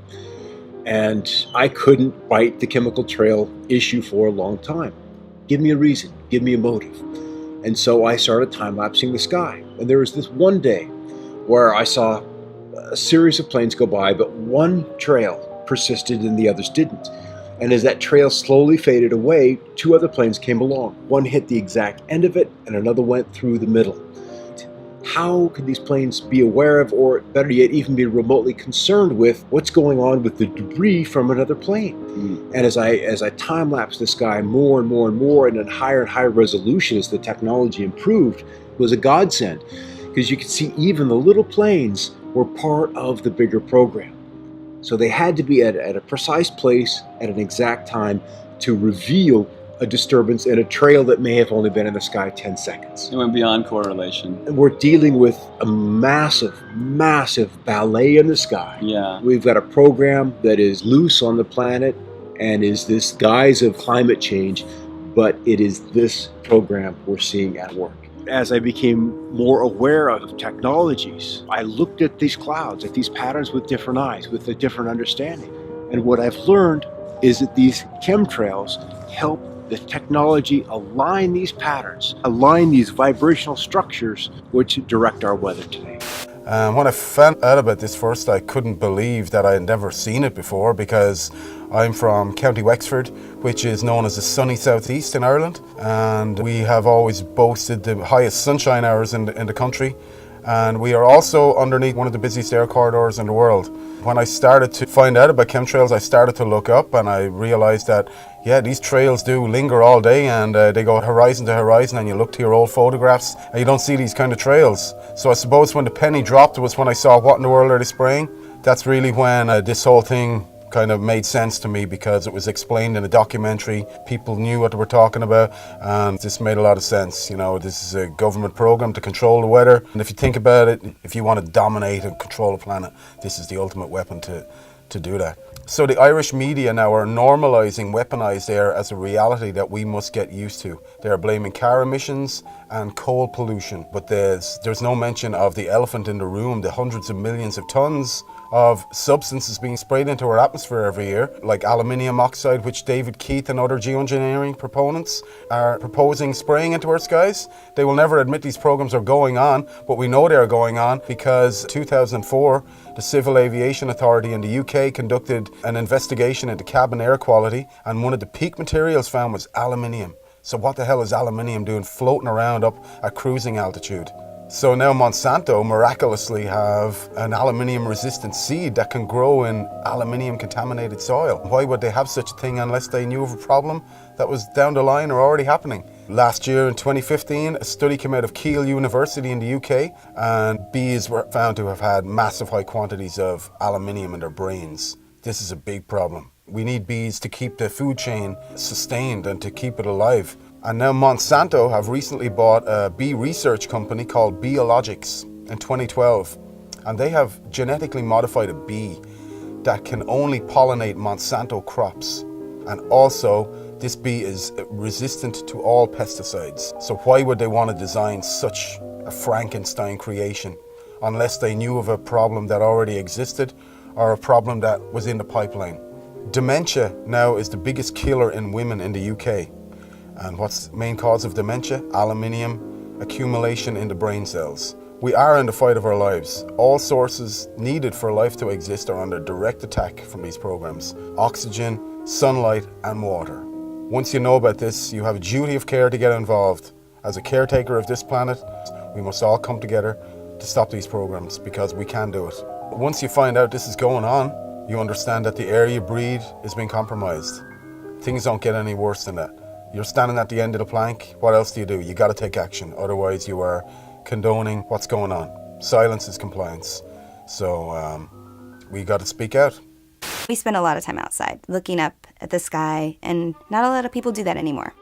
And I couldn't bite the chemical trail issue for a long time. Give me a reason, give me a motive. And so I started time-lapsing the sky. And there was this one day where I saw a series of planes go by, but one trail persisted and the others didn't. And as that trail slowly faded away, 2 other planes came along. One hit the exact end of it and another went through the middle. How could these planes be aware of, or better yet, even be remotely concerned with what's going on with the debris from another plane? And as I time-lapsed the sky more and more and more, and at higher and higher resolution as the technology improved, it was a godsend, because you could see even the little planes were part of the bigger program. So they had to be at a precise place at an exact time to reveal a disturbance in a trail that may have only been in the sky 10 seconds. It went beyond correlation. And we're dealing with a massive, massive ballet in the sky. Yeah. We've got a program that is loose on the planet and is this guise of climate change, but it is this program we're seeing at work. As I became more aware of technologies, I looked at these clouds, at these patterns with different eyes, with a different understanding. And what I've learned is that these chemtrails help the technology align these patterns, align these vibrational structures which direct our weather today. When I found out about this first, I couldn't believe that I had never seen it before, because I'm from County Wexford, which is known as the sunny southeast in Ireland, and we have always boasted the highest sunshine hours in the country, and we are also underneath one of the busiest air corridors in the world. When I started to find out about chemtrails, I started to look up and I realized that, yeah, these trails do linger all day, and they go horizon to horizon, and you look to your old photographs and you don't see these kind of trails. So I suppose when the penny dropped was when I saw what in the world are they spraying. That's really when this whole thing kind of made sense to me, because it was explained in a documentary. People knew what they were talking about, and this made a lot of sense. This is a government program to control the weather, and if you think about it, if you want to dominate and control the planet, this is the ultimate weapon to do that. So the Irish media now are normalising weaponised air as a reality that we must get used to. They are blaming car emissions and coal pollution, but there's no mention of the elephant in the room, the hundreds of millions of tons of substances being sprayed into our atmosphere every year, like aluminium oxide, which David Keith and other geoengineering proponents are proposing spraying into our skies. They will never admit these programs are going on, but we know they are going on because 2004, the Civil Aviation Authority in the UK conducted an investigation into cabin air quality, and one of the peak materials found was aluminium. So what the hell is aluminium doing floating around up at cruising altitude? So now Monsanto miraculously have an aluminium-resistant seed that can grow in aluminium-contaminated soil. Why would they have such a thing unless they knew of a problem that was down the line or already happening? Last year in 2015, a study came out of Keele University in the UK, and bees were found to have had massive high quantities of aluminium in their brains. This is a big problem. We need bees to keep the food chain sustained and to keep it alive. And now Monsanto have recently bought a bee research company called Biologics in 2012. And they have genetically modified a bee that can only pollinate Monsanto crops. And also, this bee is resistant to all pesticides. So why would they want to design such a Frankenstein creation unless they knew of a problem that already existed or a problem that was in the pipeline? Dementia now is the biggest killer in women in the UK. And what's the main cause of dementia? Aluminium accumulation in the brain cells. We are in the fight of our lives. All sources needed for life to exist are under direct attack from these programs. Oxygen, sunlight, and water. Once you know about this, you have a duty of care to get involved. As a caretaker of this planet, we must all come together to stop these programs because we can do it. Once you find out this is going on, you understand that the air you breathe is being compromised. Things don't get any worse than that. You're standing at the end of the plank, what else do? You got to take action, otherwise you are condoning what's going on. Silence is compliance. So we got to speak out. We spend a lot of time outside looking up at the sky, and not a lot of people do that anymore.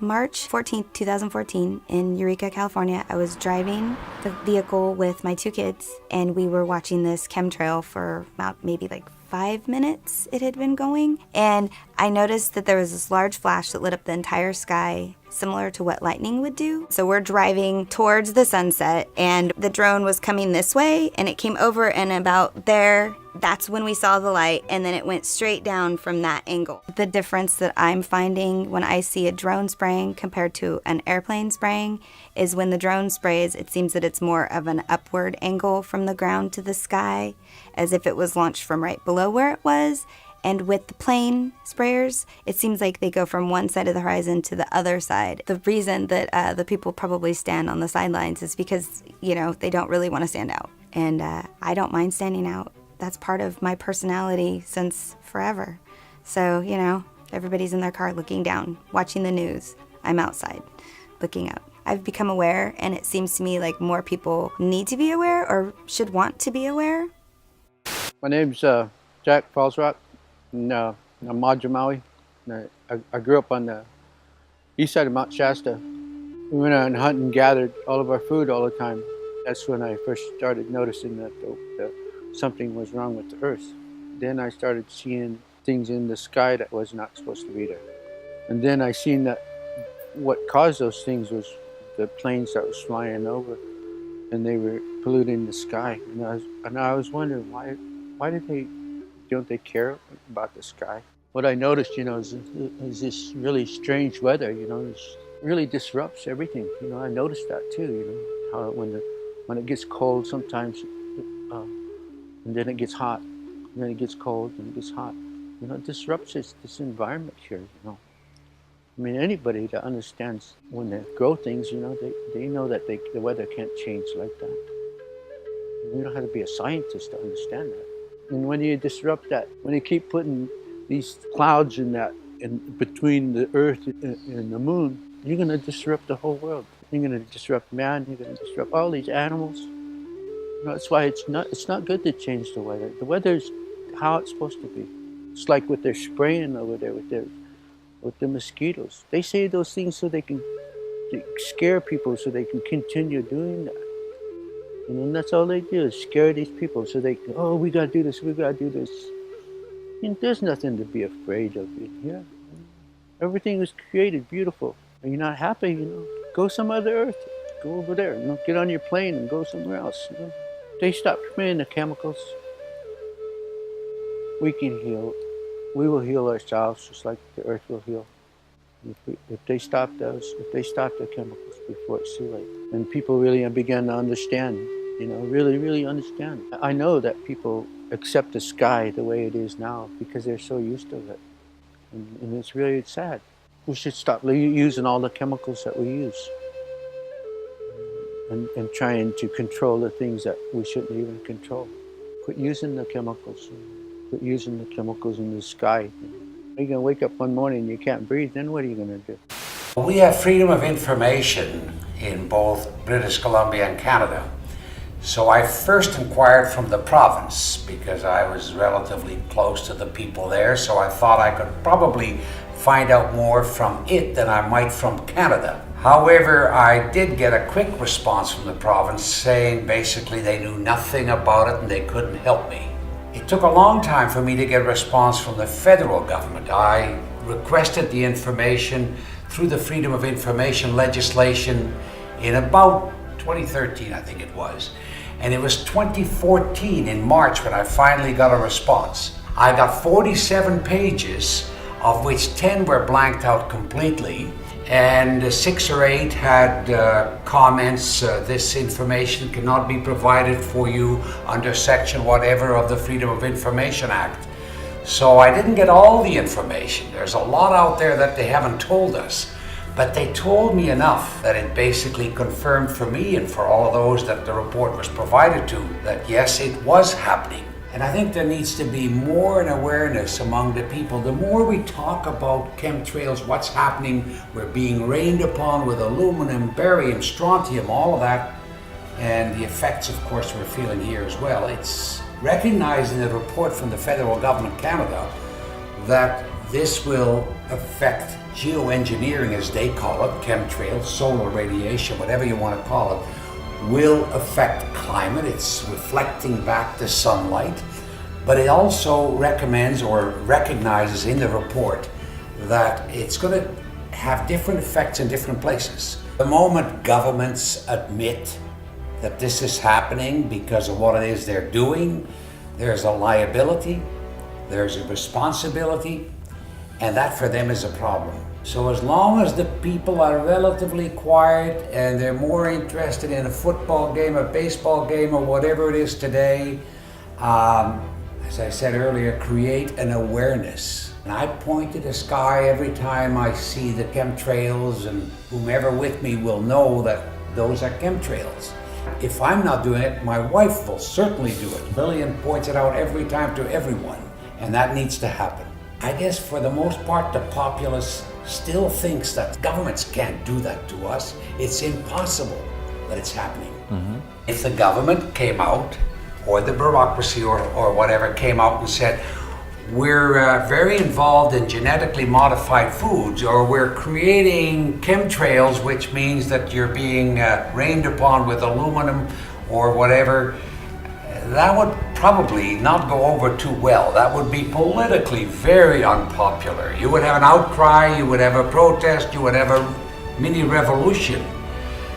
March 14th, 2014, in Eureka, California, I was driving the vehicle with my 2 kids, and we were watching this chemtrail for about maybe like 5 minutes it had been going. And I noticed that there was this large flash that lit up the entire sky, similar to what lightning would do. So we're driving towards the sunset, and the drone was coming this way, and it came over, and about there, that's when we saw the light, and then it went straight down from that angle. The difference that I'm finding when I see a drone spraying compared to an airplane spraying is when the drone sprays, it seems that it's more of an upward angle from the ground to the sky, as if it was launched from right below where it was. And with the plane sprayers, it seems like they go from one side of the horizon to the other side. The reason that the people probably stand on the sidelines is because, you know, they don't really want to stand out. And I don't mind standing out. That's part of my personality since forever. So, you know, everybody's in their car looking down, watching the news. I'm outside, looking up. I've become aware, and it seems to me like more people need to be aware or should want to be aware. My name's Jack Falsrock, and I'm Madra Maui. I grew up on the east side of Mount Shasta. We went out and hunted and gathered all of our food all the time. That's when I first started noticing that something was wrong with the earth. Then I started seeing things in the sky that was not supposed to be there. And then I seen that what caused those things was the planes that was flying over, and they were polluting the sky. And I was wondering why don't they care about the sky? What I noticed, you know, is this really strange weather. You know, it really disrupts everything. You know, I noticed that too. You know, how when it gets cold sometimes. And then it gets hot, and then it gets cold, and it gets hot. You know, it disrupts this environment here, you know. I mean, anybody that understands when they grow things, you know, they know that the weather can't change like that. You don't have to be a scientist to understand that. And when you disrupt that, when you keep putting these clouds in between the earth and the moon, you're going to disrupt the whole world. You're going to disrupt man, you're going to disrupt all these animals. You know, that's why it's not good to change the weather. The weather's how it's supposed to be. It's like what they're spraying over there with the mosquitoes. They say those things so they can scare people so they can continue doing that. And that's all they do is scare these people so they can, oh, we gotta do this, we gotta do this. And there's nothing to be afraid of in here. Everything was created beautiful. Are you not happy? You know, go some other earth. Go over there. You know, get on your plane and go somewhere else. You know? They stop spraying the chemicals. We can heal. We will heal ourselves just like the earth will heal. If they stop the chemicals before it's too late. And people really begin to understand, you know, really, really understand. I know that people accept the sky the way it is now because they're so used to it. And it's really sad. We should stop using all the chemicals that we use. And trying to control the things that we shouldn't even control. Quit using the chemicals. Quit using the chemicals in the sky. Are you going to wake up one morning and you can't breathe? Then what are you going to do? We have freedom of information in both British Columbia and Canada. So I first inquired from the province because I was relatively close to the people there, so I thought I could probably find out more from it than I might from Canada. However, I did get a quick response from the province saying basically they knew nothing about it and they couldn't help me. It took a long time for me to get a response from the federal government. I requested the information through the Freedom of Information legislation in about 2013, I think it was. And it was 2014 in March when I finally got a response. I got 47 pages, of which 10 were blanked out completely, and 6 or 8 had comments, this information cannot be provided for you under section whatever of the Freedom of Information Act. So I didn't get all the information. There's a lot out there that they haven't told us. But they told me enough that it basically confirmed for me and for all of those that the report was provided to that yes, it was happening. And I think there needs to be more an awareness among the people. The more we talk about chemtrails, what's happening, we're being rained upon with aluminum, barium, strontium, all of that, and the effects, of course, we're feeling here as well. It's recognized in the report from the federal government of Canada that this will affect geoengineering, as they call it, chemtrails, solar radiation, whatever you want to call it, will affect climate. It's reflecting back the sunlight, but it also recommends or recognizes in the report that it's going to have different effects in different places. The moment governments admit that this is happening because of what it is they're doing, there's a liability, there's a responsibility, and that for them is a problem. So as long as the people are relatively quiet and they're more interested in a football game, a baseball game, or whatever it is today, as I said earlier, create an awareness. And I point to the sky every time I see the chemtrails, and whomever with me will know that those are chemtrails. If I'm not doing it, my wife will certainly do it. Lillian points it out every time to everyone, and that needs to happen. I guess for the most part, the populace still thinks that governments can't do that to us. It's impossible that it's happening. If the government came out, or the bureaucracy or whatever came out and said, we're very involved in genetically modified foods, or we're creating chemtrails, which means that you're being rained upon with aluminum or whatever, that would probably not go over too well. That would be politically very unpopular. You would have an outcry, you would have a protest, you would have a mini revolution.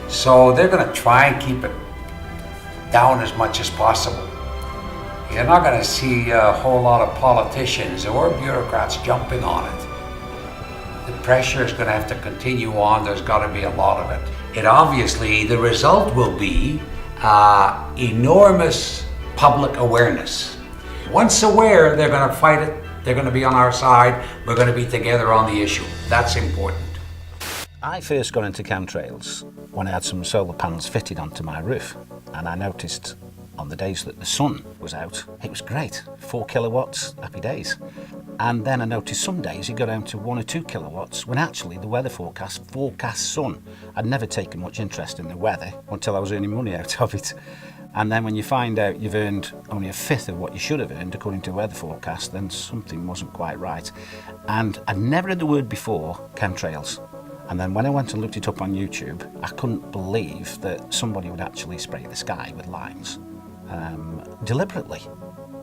So they're going to try and keep it down as much as possible. You're not going to see a whole lot of politicians or bureaucrats jumping on it. The pressure is going to have to continue on. There's got to be a lot of it. It obviously, the result will be enormous public awareness. Once aware, they're going to fight it. They're going to be on our side. We're going to be together on the issue. That's important. I first got into chemtrails when I had some solar panels fitted onto my roof, and I noticed on the days that the sun was out, it was great, 4 kilowatts, happy days. And then I noticed some days it got down to 1 or 2 kilowatts, when actually the weather forecast sun. I'd never taken much interest in the weather until I was earning money out of it. And then when you find out you've earned only a fifth of what you should have earned according to the weather forecast, then something wasn't quite right. And I'd never heard the word before, chemtrails. And then when I went and looked it up on YouTube, I couldn't believe that somebody would actually spray the sky with lines deliberately.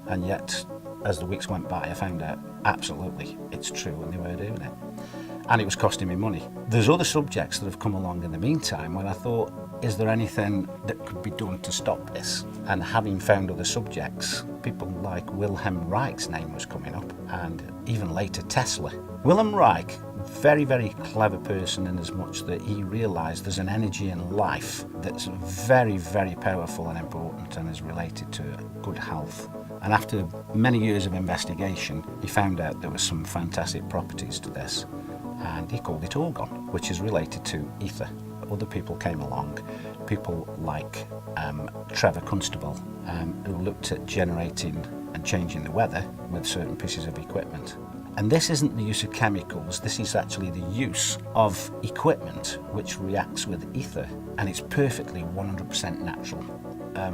And yet, as the weeks went by, I found out absolutely it's true and they were doing it. And it was costing me money. There's other subjects that have come along in the meantime when I thought, is there anything that could be done to stop this? And having found other subjects, people like Wilhelm Reich's name was coming up, and even later Tesla. Wilhelm Reich, very, very clever person in as much that he realised there's an energy in life that's very, very powerful and important and is related to good health. And after many years of investigation, he found out there were some fantastic properties to this, and he called it orgon, which is related to ether. Other people came along, people like Trevor Constable, who looked at generating and changing the weather with certain pieces of equipment. And this isn't the use of chemicals, this is actually the use of equipment which reacts with ether, and it's perfectly 100% natural.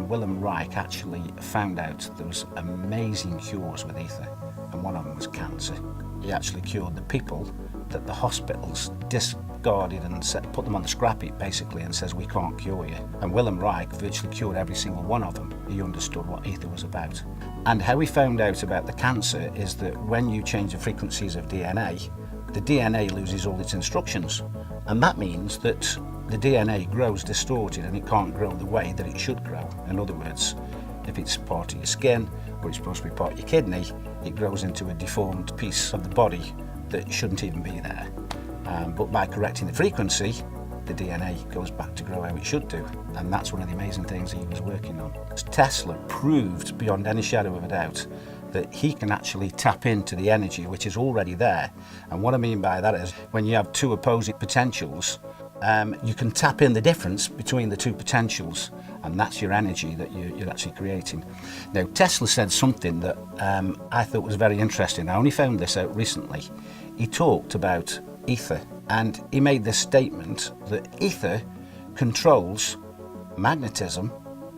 Wilhelm Reich actually found out there was amazing cures with ether, and one of them was cancer. He actually cured the people that the hospitals discarded and put them on the scrap heap basically and says, we can't cure you. And Wilhelm Reich virtually cured every single one of them. He understood what ether was about. And how he found out about the cancer is that when you change the frequencies of DNA, the DNA loses all its instructions. And that means that the DNA grows distorted and it can't grow the way that it should grow. In other words, if it's part of your skin or it's supposed to be part of your kidney, it grows into a deformed piece of the body that shouldn't even be there. But by correcting the frequency, the DNA goes back to grow how it should do. And that's one of the amazing things he was working on. Tesla proved beyond any shadow of a doubt that he can actually tap into the energy which is already there. And what I mean by that is when you have two opposing potentials, you can tap in the difference between the two potentials, and that's your energy that you're actually creating. Now, Tesla said something that I thought was very interesting. I only found this out recently. He talked about ether, and he made this statement that ether controls magnetism,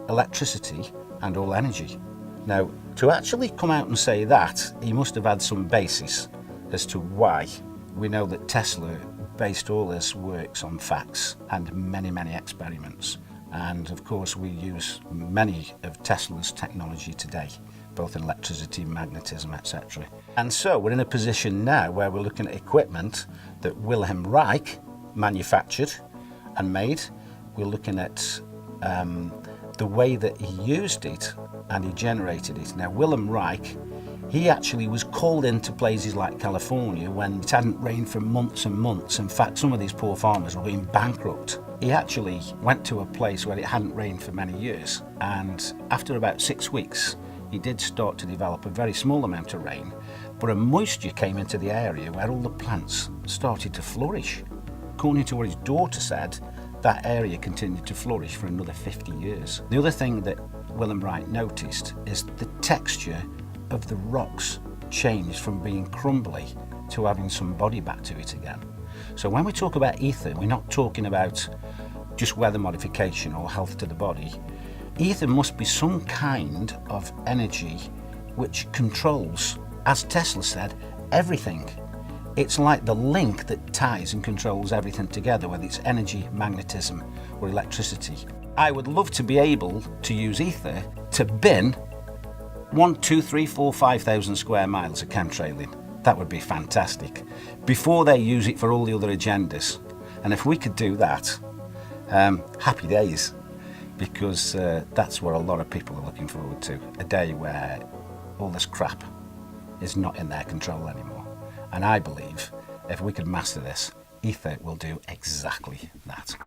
electricity, and all energy. Now, to actually come out and say that, he must have had some basis as to why. We know that Tesla based all his works on facts and many, many experiments. And of course, we use many of Tesla's technology today, both in electricity, magnetism, etc. And so we're in a position now where we're looking at equipment that Wilhelm Reich manufactured and made. We're looking at the way that he used it and he generated it. Now, Wilhelm Reich, he actually was called into places like California when it hadn't rained for months and months. In fact, some of these poor farmers were going bankrupt. He actually went to a place where it hadn't rained for many years, and after about 6 weeks, he did start to develop a very small amount of rain, but a moisture came into the area where all the plants started to flourish. According to what his daughter said, that area continued to flourish for another 50 years. The other thing that Wilhelm Reich noticed is the texture of the rocks changed from being crumbly to having some body back to it again. So when we talk about ether, we're not talking about just weather modification or health to the body. Ether must be some kind of energy which controls, as Tesla said, everything. It's like the link that ties and controls everything together, whether it's energy, magnetism, or electricity. I would love to be able to use ether to bin 1, 2, 3, 4, 5,000 square miles of chemtrailing. That would be fantastic, before they use it for all the other agendas. And if we could do that, happy days, because that's what a lot of people are looking forward to, a day where all this crap is not in their control anymore. And I believe if we could master this, ether will do exactly that.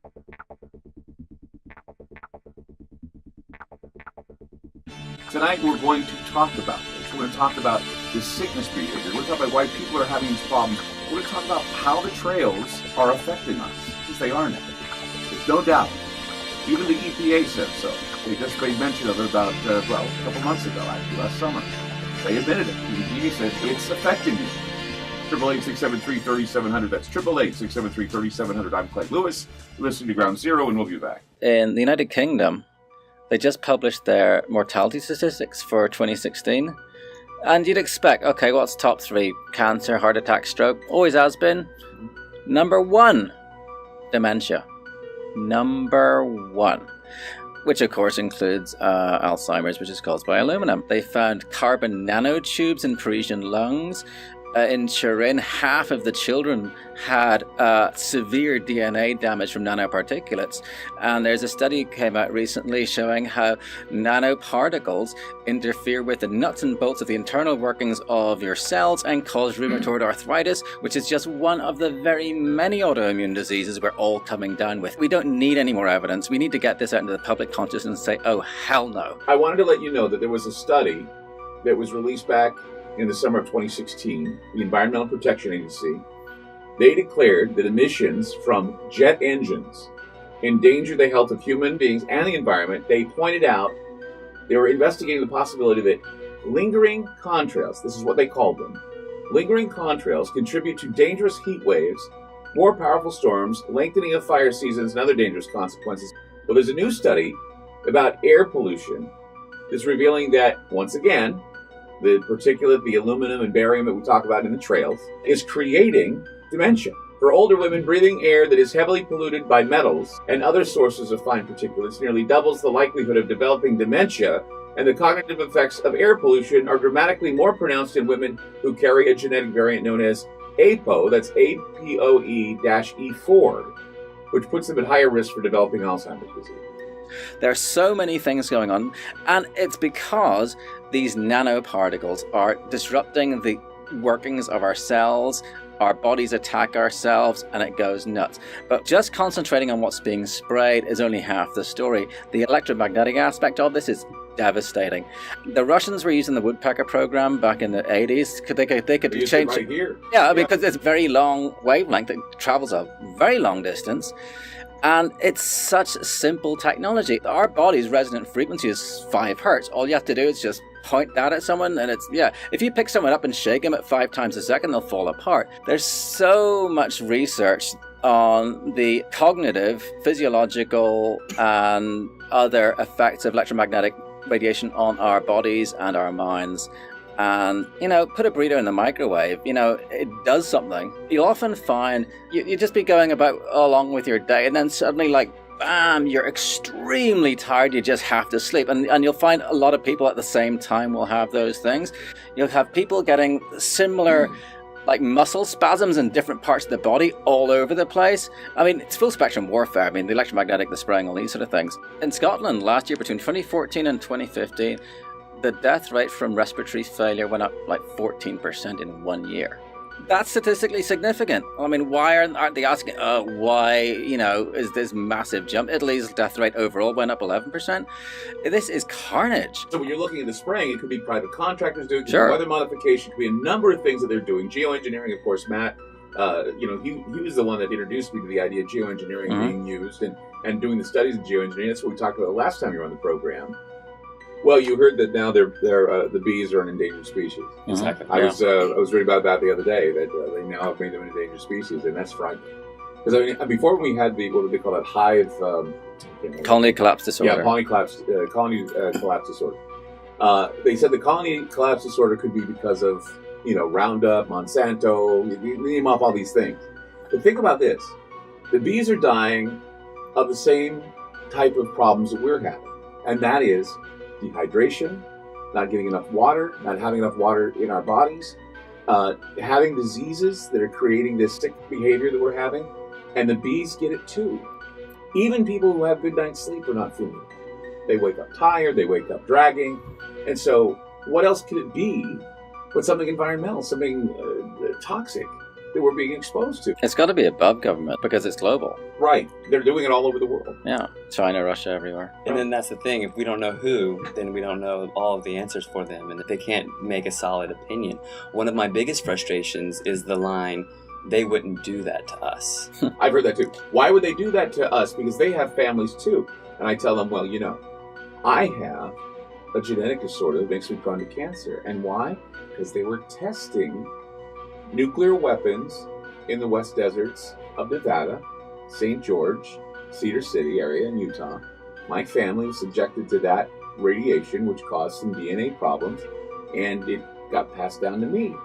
Tonight we're going to talk about this. We're going to talk about the sickness behavior. We're going to talk about why people are having these problems. We're going to talk about how the trails are affecting us, because they are now. There's no doubt. Even the EPA said so. They just made mention of it about, a couple months ago, actually, last summer. They admitted it. The EPA said it's affecting you. 888-673-3700. That's 888-673-3700. I'm Clay Lewis. You're listening to Ground Zero, and we'll be back. In the United Kingdom, they just published their mortality statistics for 2016. And you'd expect, okay, what's top 3? Cancer, heart attack, stroke. Always has been. Number 1, dementia. Number 1. Which of course includes Alzheimer's, which is caused by aluminum. They found carbon nanotubes in Parisian lungs. In Turin, half of the children had severe DNA damage from nanoparticulates. And there's a study that came out recently showing how nanoparticles interfere with the nuts and bolts of the internal workings of your cells and cause rheumatoid arthritis, which is just one of the very many autoimmune diseases we're all coming down with. We don't need any more evidence. We need to get this out into the public consciousness and say, oh, hell no. I wanted to let you know that there was a study that was released back in the summer of 2016, the Environmental Protection Agency. They declared that emissions from jet engines endanger the health of human beings and the environment. They pointed out they were investigating the possibility that lingering contrails, this is what they called them, lingering contrails contribute to dangerous heat waves, more powerful storms, lengthening of fire seasons, and other dangerous consequences. Well, there's a new study about air pollution that's revealing that, once again, the particulate, the aluminum and barium that we talk about in the trails, is creating dementia. For older women, breathing air that is heavily polluted by metals and other sources of fine particulates nearly doubles the likelihood of developing dementia, and the cognitive effects of air pollution are dramatically more pronounced in women who carry a genetic variant known as APOE, that's APOE-E4, which puts them at higher risk for developing Alzheimer's disease. There are so many things going on, and it's because these nanoparticles are disrupting the workings of our cells. Our bodies attack ourselves, and it goes nuts. But just concentrating on what's being sprayed is only half the story. The electromagnetic aspect of this is devastating. The Russians were using the woodpecker program back in the 80s. They could change it right here. Yeah, because it's very long wavelength. It travels a very long distance. And it's such simple technology. Our body's resonant frequency is 5 hertz. All you have to do is just point that at someone, and it's, if you pick someone up and shake them at 5 times a second, they'll fall apart. There's so much research on the cognitive, physiological, and other effects of electromagnetic radiation on our bodies and our minds. And, put a burrito in the microwave, it does something. You'll often find you just be going about along with your day, and then suddenly, bam, you're extremely tired, you just have to sleep. And you'll find a lot of people at the same time will have those things. You'll have people getting similar muscle spasms in different parts of the body all over the place. I mean, it's full spectrum warfare. I mean, the electromagnetic, the spraying, all these sort of things. In Scotland last year, between 2014 and 2015, the death rate from respiratory failure went up 14% in 1 year. That's statistically significant. I mean, why aren't they asking, why, is this massive jump? Italy's death rate overall went up 11%. This is carnage. So when you're looking at the spraying, it could be private contractors doing it, Sure. Weather modification, it could be a number of things that they're doing. Geoengineering, of course, Matt, he was the one that introduced me to the idea of geoengineering being used and doing the studies of geoengineering. That's what we talked about the last time you were on the program. Well, you heard that now the bees are an endangered species. Exactly. I was reading about that the other day, that they now have made them an endangered species, and that's frightening. Because before we had what did they call that, hive colony collapse disorder. Yeah, colony collapse disorder. They said the colony collapse disorder could be because of Roundup, Monsanto. You name off all these things. But think about this: the bees are dying of the same type of problems that we're having, and that is dehydration, not getting enough water, not having enough water in our bodies, having diseases that are creating this sick behavior that we're having, and the bees get it too. Even people who have good night's sleep are not feeling it. They wake up tired, they wake up dragging, and so what else could it be but something environmental, something toxic that we're being exposed to? It's got to be above government because it's global. Right. They're doing it all over the world. Yeah. China, Russia, everywhere. And then that's the thing. If we don't know who, then we don't know all of the answers for them, and they can't make a solid opinion. One of my biggest frustrations is the line, "They wouldn't do that to us." I've heard that too. Why would they do that to us? Because they have families too. And I tell them, well, I have a genetic disorder that makes me prone to cancer. And why? Because they were testing nuclear weapons in the West Deserts of Nevada, St. George, Cedar City area in Utah. My family was subjected to that radiation, which caused some DNA problems, and it got passed down to me.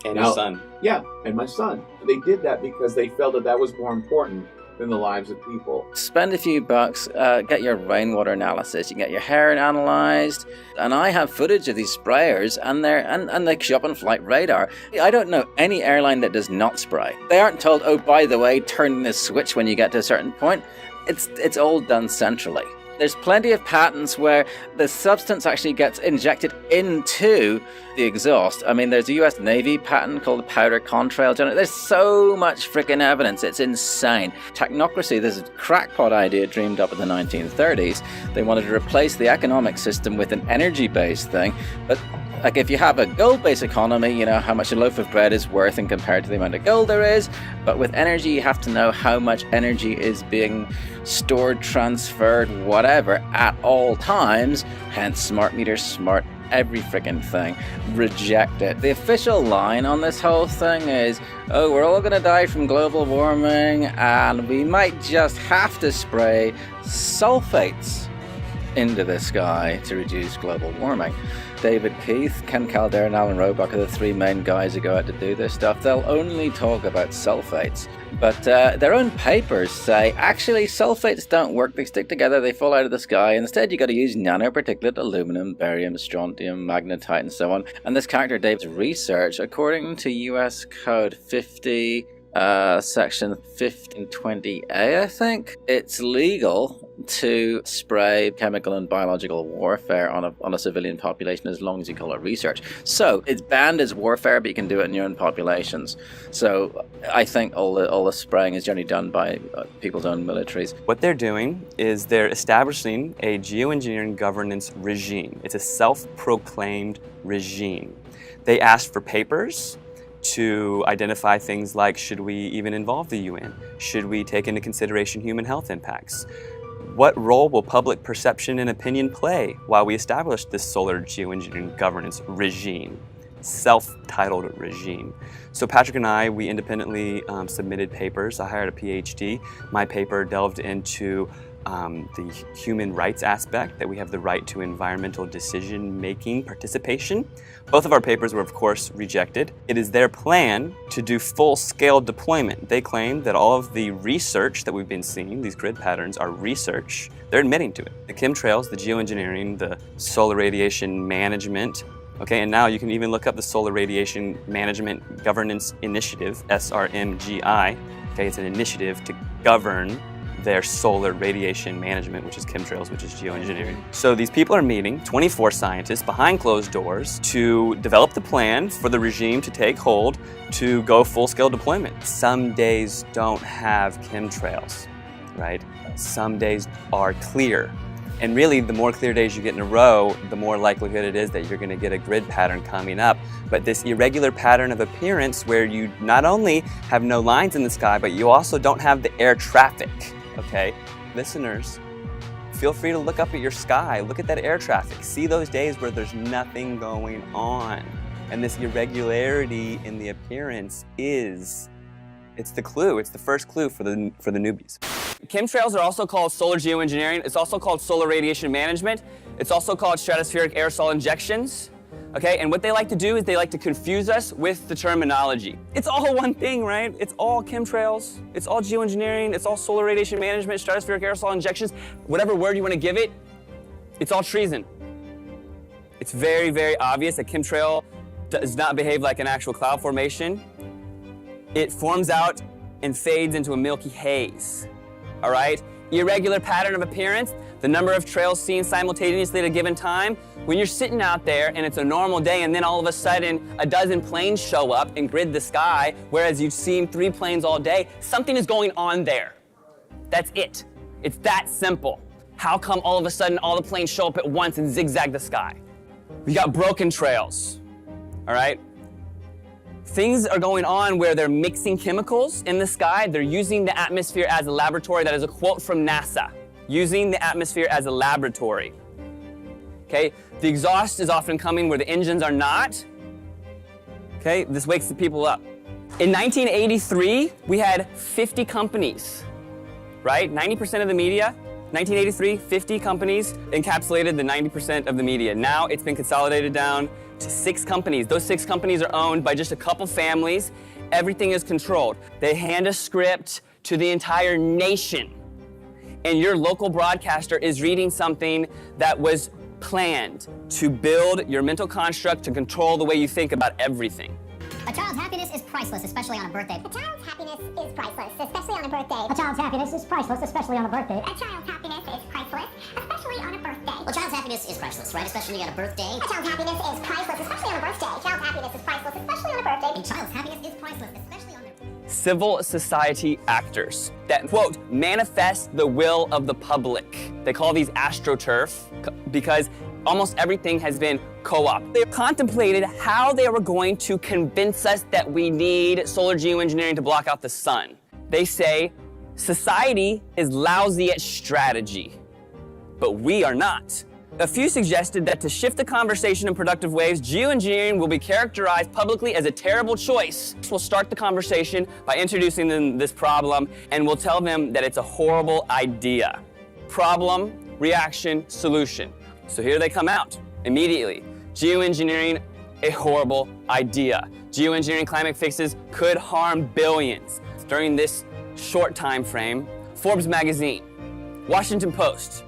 And your son. Yeah, and my son. They did that because they felt that was more important than the lives of people. Spend a few bucks, get your rainwater analysis, you can get your hair analyzed, and I have footage of these sprayers, and they show up on flight radar. I don't know any airline that does not spray. They aren't told, oh, by the way, turn this switch when you get to a certain point. It's all done centrally. There's plenty of patents where the substance actually gets injected into the exhaust. I mean, there's a US Navy patent called the powder contrail generator. There's so much freaking evidence. It's insane. Technocracy, this is a crackpot idea dreamed up in the 1930s. They wanted to replace the economic system with an energy-based thing. But if you have a gold-based economy, you know how much a loaf of bread is worth and compared to the amount of gold there is. But with energy, you have to know how much energy is being stored, transferred, whatever, at all times. Hence, smart meters, smart every freaking thing, reject it. The official line on this whole thing is, oh, we're all gonna die from global warming and we might just have to spray sulfates into the sky to reduce global warming. David Keith, Ken Calder, and Alan Roebuck are the three main guys who go out to do this stuff. They'll only talk about sulfates, but their own papers say, actually, sulfates don't work. They stick together, they fall out of the sky. Instead, you got to use nanoparticulate aluminum, barium, strontium, magnetite, and so on. And this character Dave's research, according to US Code 50, section 1520A, I think, it's legal to spray chemical and biological warfare on a civilian population as long as you call it research. So it's banned as warfare, but you can do it in your own populations. So I think all the spraying is generally done by people's own militaries. What they're doing is they're establishing a geoengineering governance regime. It's a self-proclaimed regime. They asked for papers to identify things like, should we even involve the UN? Should we take into consideration human health impacts? What role will public perception and opinion play while we establish this solar geoengineering governance regime, self-titled regime? So Patrick and I, we independently submitted papers. I hired a PhD. My paper delved into the human rights aspect, that we have the right to environmental decision-making participation. Both of our papers were, of course, rejected. It is their plan to do full-scale deployment. They claim that all of the research that we've been seeing, these grid patterns, are research. They're admitting to it. The chemtrails, the geoengineering, the solar radiation management, okay, and now you can even look up the Solar Radiation Management Governance Initiative, SRMGI. Okay, it's an initiative to govern their solar radiation management, which is chemtrails, which is geoengineering. So these people are meeting, 24 scientists behind closed doors, to develop the plan for the regime to take hold to go full-scale deployment. Some days don't have chemtrails, right? Some days are clear. And really, the more clear days you get in a row, the more likelihood it is that you're gonna get a grid pattern coming up. But this irregular pattern of appearance where you not only have no lines in the sky, but you also don't have the air traffic. Okay, listeners, feel free to look up at your sky, look at that air traffic, see those days where there's nothing going on. And this irregularity in the appearance it's the clue, it's the first clue for the newbies. Chemtrails are also called solar geoengineering, it's also called solar radiation management, it's also called stratospheric aerosol injections. Okay, and what they like to do is they like to confuse us with the terminology. It's all one thing, right? It's all chemtrails, it's all geoengineering, it's all solar radiation management, stratospheric aerosol injections, whatever word you want to give it, it's all treason. It's very, very obvious that chemtrail does not behave like an actual cloud formation. It forms out and fades into a milky haze, all right? Irregular pattern of appearance, the number of trails seen simultaneously at a given time. When you're sitting out there and it's a normal day and then all of a sudden a dozen planes show up and grid the sky, whereas you've seen 3 planes all day, something is going on there. That's it. It's that simple. How come all of a sudden all the planes show up at once and zigzag the sky? We got broken trails, all right? Things are going on where they're mixing chemicals in the sky. They're using the atmosphere as a laboratory. That is a quote from NASA. Using the atmosphere as a laboratory. Okay, the exhaust is often coming where the engines are not. Okay, this wakes the people up. In 1983, we had 50 companies, right? 90% of the media. 1983, 50 companies encapsulated the 90% of the media. Now it's been consolidated down to 6 companies. Those 6 companies are owned by just a couple families. Everything is controlled. They hand a script to the entire nation. And your local broadcaster is reading something that was planned to build your mental construct to control the way you think about everything. A child's happiness is priceless, especially on a birthday. A child's happiness is priceless, especially on a birthday. A child's happiness is priceless, especially on a birthday. A child's happiness is priceless, especially on a birthday. A child's happiness is priceless, right? Especially on a birthday. A child's happiness is priceless, especially on a birthday. A child's happiness is priceless, especially on a birthday. A child's happiness is priceless, especially on their Civil society actors that, quote, manifest the will of the public. They call these astroturf because almost everything has been co-op. They contemplated how they were going to convince us that we need solar geoengineering to block out the sun. They say society is lousy at strategy, but we are not. A few suggested that to shift the conversation in productive ways, geoengineering will be characterized publicly as a terrible choice. We'll start the conversation by introducing them this problem, and we'll tell them that it's a horrible idea. Problem, reaction, solution. So here they come out immediately. Geoengineering, a horrible idea. Geoengineering climate fixes could harm billions. During this short time frame, Forbes magazine, Washington Post,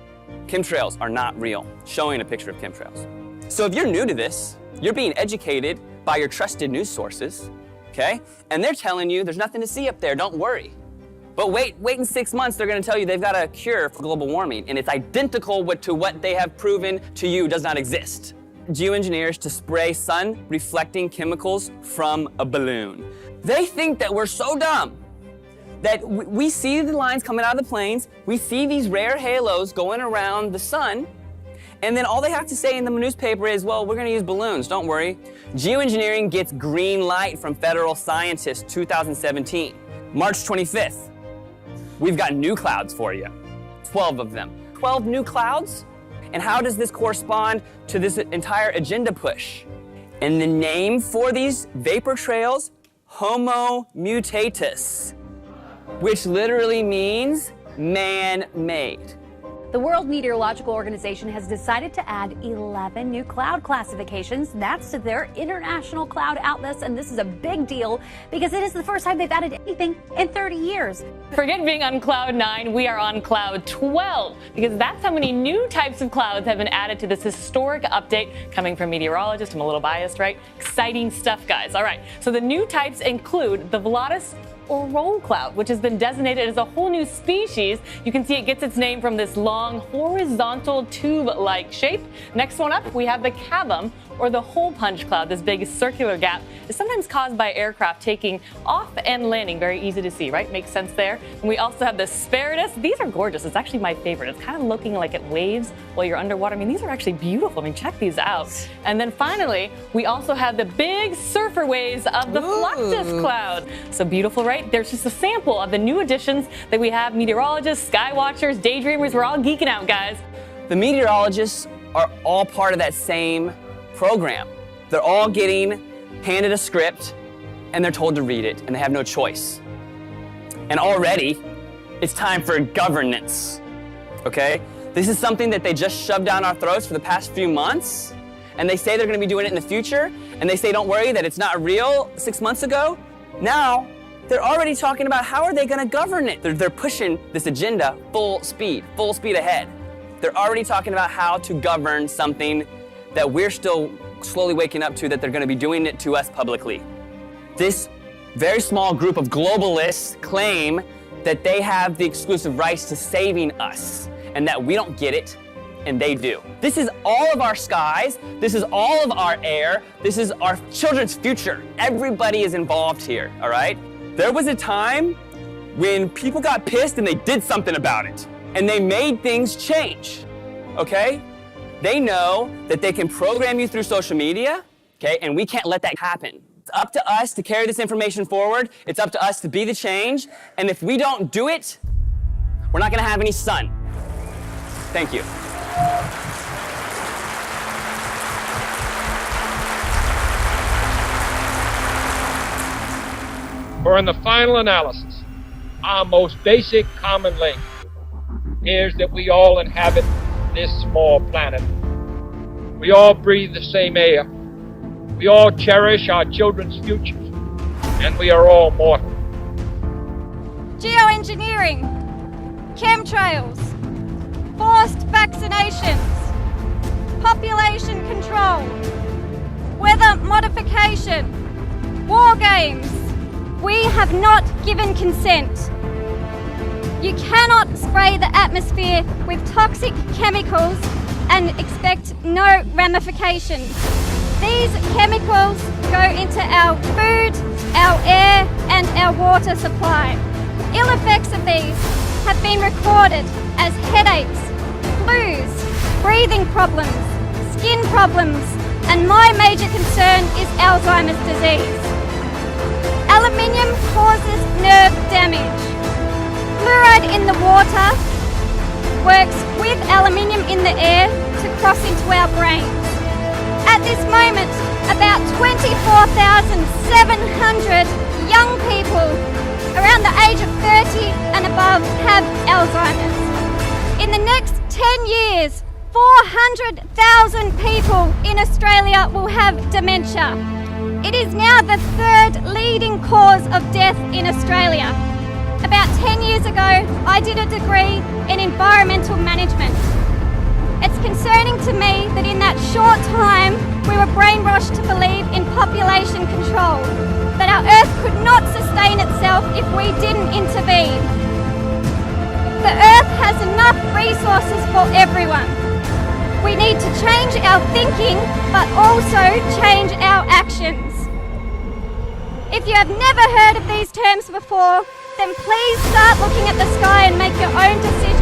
chemtrails are not real, showing a picture of chemtrails. So if you're new to this, you're being educated by your trusted news sources, okay? And they're telling you there's nothing to see up there, don't worry. But wait in 6 months, they're gonna tell you they've got a cure for global warming, and it's identical to what they have proven to you does not exist. Geoengineers to spray sun-reflecting chemicals from a balloon. They think that we're so dumb that we see the lines coming out of the planes, we see these rare halos going around the sun, and then all they have to say in the newspaper is, well, we're gonna use balloons, don't worry. Geoengineering gets green light from federal scientists, 2017. March 25th, we've got new clouds for you, 12 of them. 12 new clouds? And how does this correspond to this entire agenda push? And the name for these vapor trails, Homo mutatus, which literally means man-made. The World Meteorological Organization has decided to add 11 new cloud classifications. That's to their international cloud atlas, and this is a big deal because it is the first time they've added anything in 30 years. Forget being on cloud 9, we are on cloud 12 because that's how many new types of clouds have been added to this historic update coming from meteorologists. I'm a little biased, right? Exciting stuff, guys. All right, so the new types include the Volatus or roll cloud, which has been designated as a whole new species. You can see it gets its name from this long horizontal tube-like shape. Next one up, we have the cavum, or the hole punch cloud. This big circular gap is sometimes caused by aircraft taking off and landing. Very easy to see, right? Makes sense there. And we also have the spiritus. These are gorgeous. It's actually my favorite. It's kind of looking like it waves while you're underwater. I mean, these are actually beautiful. I mean, check these out. And then finally, we also have the big surfer waves of the Fluctus cloud. So beautiful, right? There's just a sample of the new additions that we have. Meteorologists, sky watchers, daydreamers, we're all geeking out, guys. The meteorologists are all part of that same program. They're all getting handed a script and they're told to read it and they have no choice. And already it's time for governance, okay? This is something that they just shoved down our throats for the past few months, and they say they're gonna be doing it in the future, and they say don't worry that it's not real 6 months ago. Now they're already talking about how are they gonna govern it. They're pushing this agenda full speed ahead. They're already talking about how to govern something that we're still slowly waking up to, that they're gonna be doing it to us publicly. This very small group of globalists claim that they have the exclusive rights to saving us and that we don't get it and they do. This is all of our skies, this is all of our air, this is our children's future. Everybody is involved here, all right? There was a time when people got pissed and they did something about it and they made things change, okay? They know that they can program you through social media, okay, and we can't let that happen. It's up to us to carry this information forward. It's up to us to be the change. And if we don't do it, we're not gonna have any sun. Thank you. For in the final analysis, our most basic common link is that we all inhabit this small planet. We all breathe the same air. We all cherish our children's futures, and we are all mortal. Geoengineering, chemtrails, forced vaccinations, population control, weather modification, war games. We have not given consent. You cannot spray the atmosphere with toxic chemicals and expect no ramifications. These chemicals go into our food, our air, and our water supply. Ill effects of these have been recorded as headaches, flus, breathing problems, skin problems, and my major concern is Alzheimer's disease. Aluminium causes nerve damage. Fluoride in the water works with aluminium in the air to cross into our brains. At this moment, about 24,700 young people around the age of 30 and above have Alzheimer's. In the next 10 years, 400,000 people in Australia will have dementia. It is now the third leading cause of death in Australia. About 10 years ago, I did a degree in environmental management. It's concerning to me that in that short time, we were brainwashed to believe in population control, that our Earth could not sustain itself if we didn't intervene. The Earth has enough resources for everyone. We need to change our thinking, but also change our actions. If you have never heard of these terms before, then please start looking at the sky and make your own decisions.